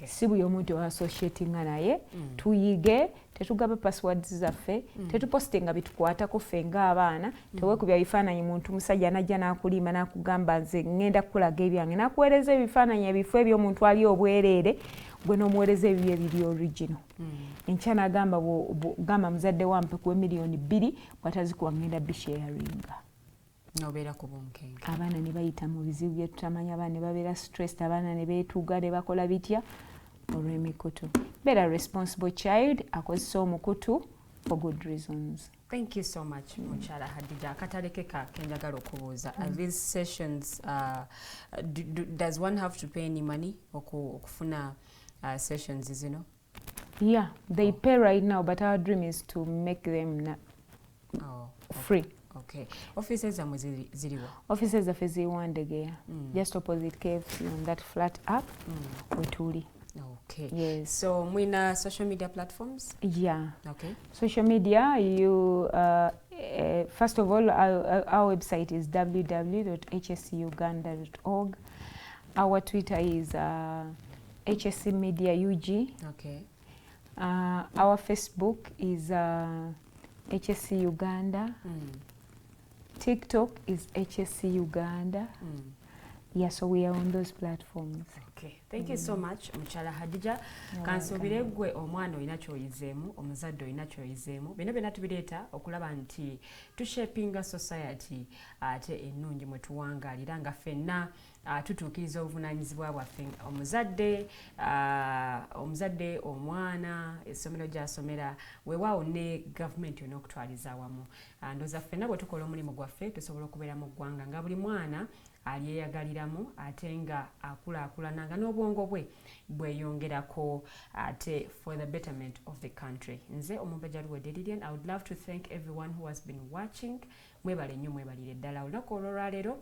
si buli omuntu associatinga naye tuyige tetugaba passwords zaffe tetupostinga bitukwatako ffe ng'abaana tewekubya bifaananyi muntu musajja najja n'akulima n'akugamba nze ŋŋenda kukulaga ebyange n'akuweereza ebifaananyi ebifo eby'omuntu ali obwereere gwe n'omuweereza ebibyo ebiri original enkya n'agamba gamba muzadde wampe kuwe $2,000,000 bw'atazikuwa ŋŋenda bisharinga nobeera ku bunkenke abaana ne bayita mu bizibu bye tutamanya abaana ne babeera stressed abaana ne beetuga ne bakola bitya olw'emikutu beera responsible child akozesa omukutu for good reasons. Thank you so much mukyala Hadijah. Akataleke kenjagala okubuuza these sessions does one have to pay any money okufuna sessions zino? Yeah, they pay right now but our dream is to make them free. Okay. Offices zamwe ziriwa? Offices zaffe ziri Wandegeya, just opposite KFC on that flat up wetuli. Okay. Yes. So mwina social media platforms? Yeah. Okay. Social media, you first of all, our website is www.hscuganda.org. Our Twitter is HSC Media UG. Okay. Our Facebook is HSC Uganda. TikTok is HSC Uganda. Yeah, so we are on those platforms. Okay. Thank you so much, Muchala Hadijah. Kansubire gwe omwana olina kyoyizeemu, omuzadde olina kyoyizeemu. Bino byonna tubireeta okulaba nti tushapinga society ate ennungi mwe tuwangaalira nga ffenna tutuukiriza obuvunaanyizibwa bwaffe. Omuzadde, omwana, essomero gy'asomera, weewaawo ne gavumenti yonna okutwaliza awamu. Ndowooza ffenna bwe tukola omulimu gwaffe tusobola okubeera mu ggwanga nga buli mwana alyeyagaliramu ate nga akulaakulana nga n'obwongo bwe bweyongerako ate for the betterment of the country. Nze Omumbejja lyabwe Lilian, I would love to thank everyone who has been watching. Mwebale nnyo, mwebalire ddala. Olunaku olwaleero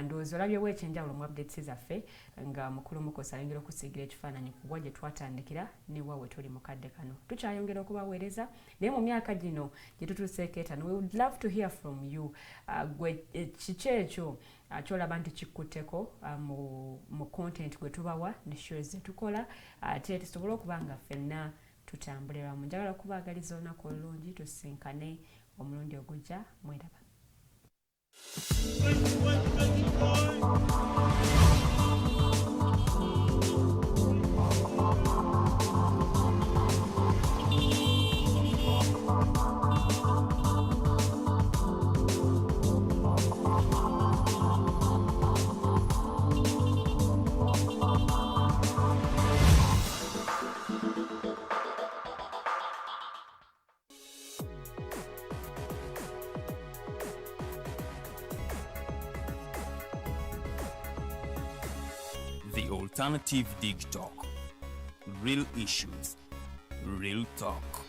ndowooza olabyewo ekyenjawulo mu updates zaffe nga mukulu Mukosa ayongera okusiigira ekifaananyi ku bwa gye twatandikira ne wa we tuli mu kadde kano. Tukyayongera okubaweereza naye mu myaka gino gye tutuuseeko etaano. We would love to hear from you. Gwe kiki ekyo kyolaba nti kikutteko mu content gwe tubawa ne shows ze tukola ate tusobole okuba nga ffenna tutambulira wamu. Njagala okubaagaliza olunaku olulungi, tusinkane omulundi ogujja. Mweraba. The Alternative Dig Talk. Real issues, real talk.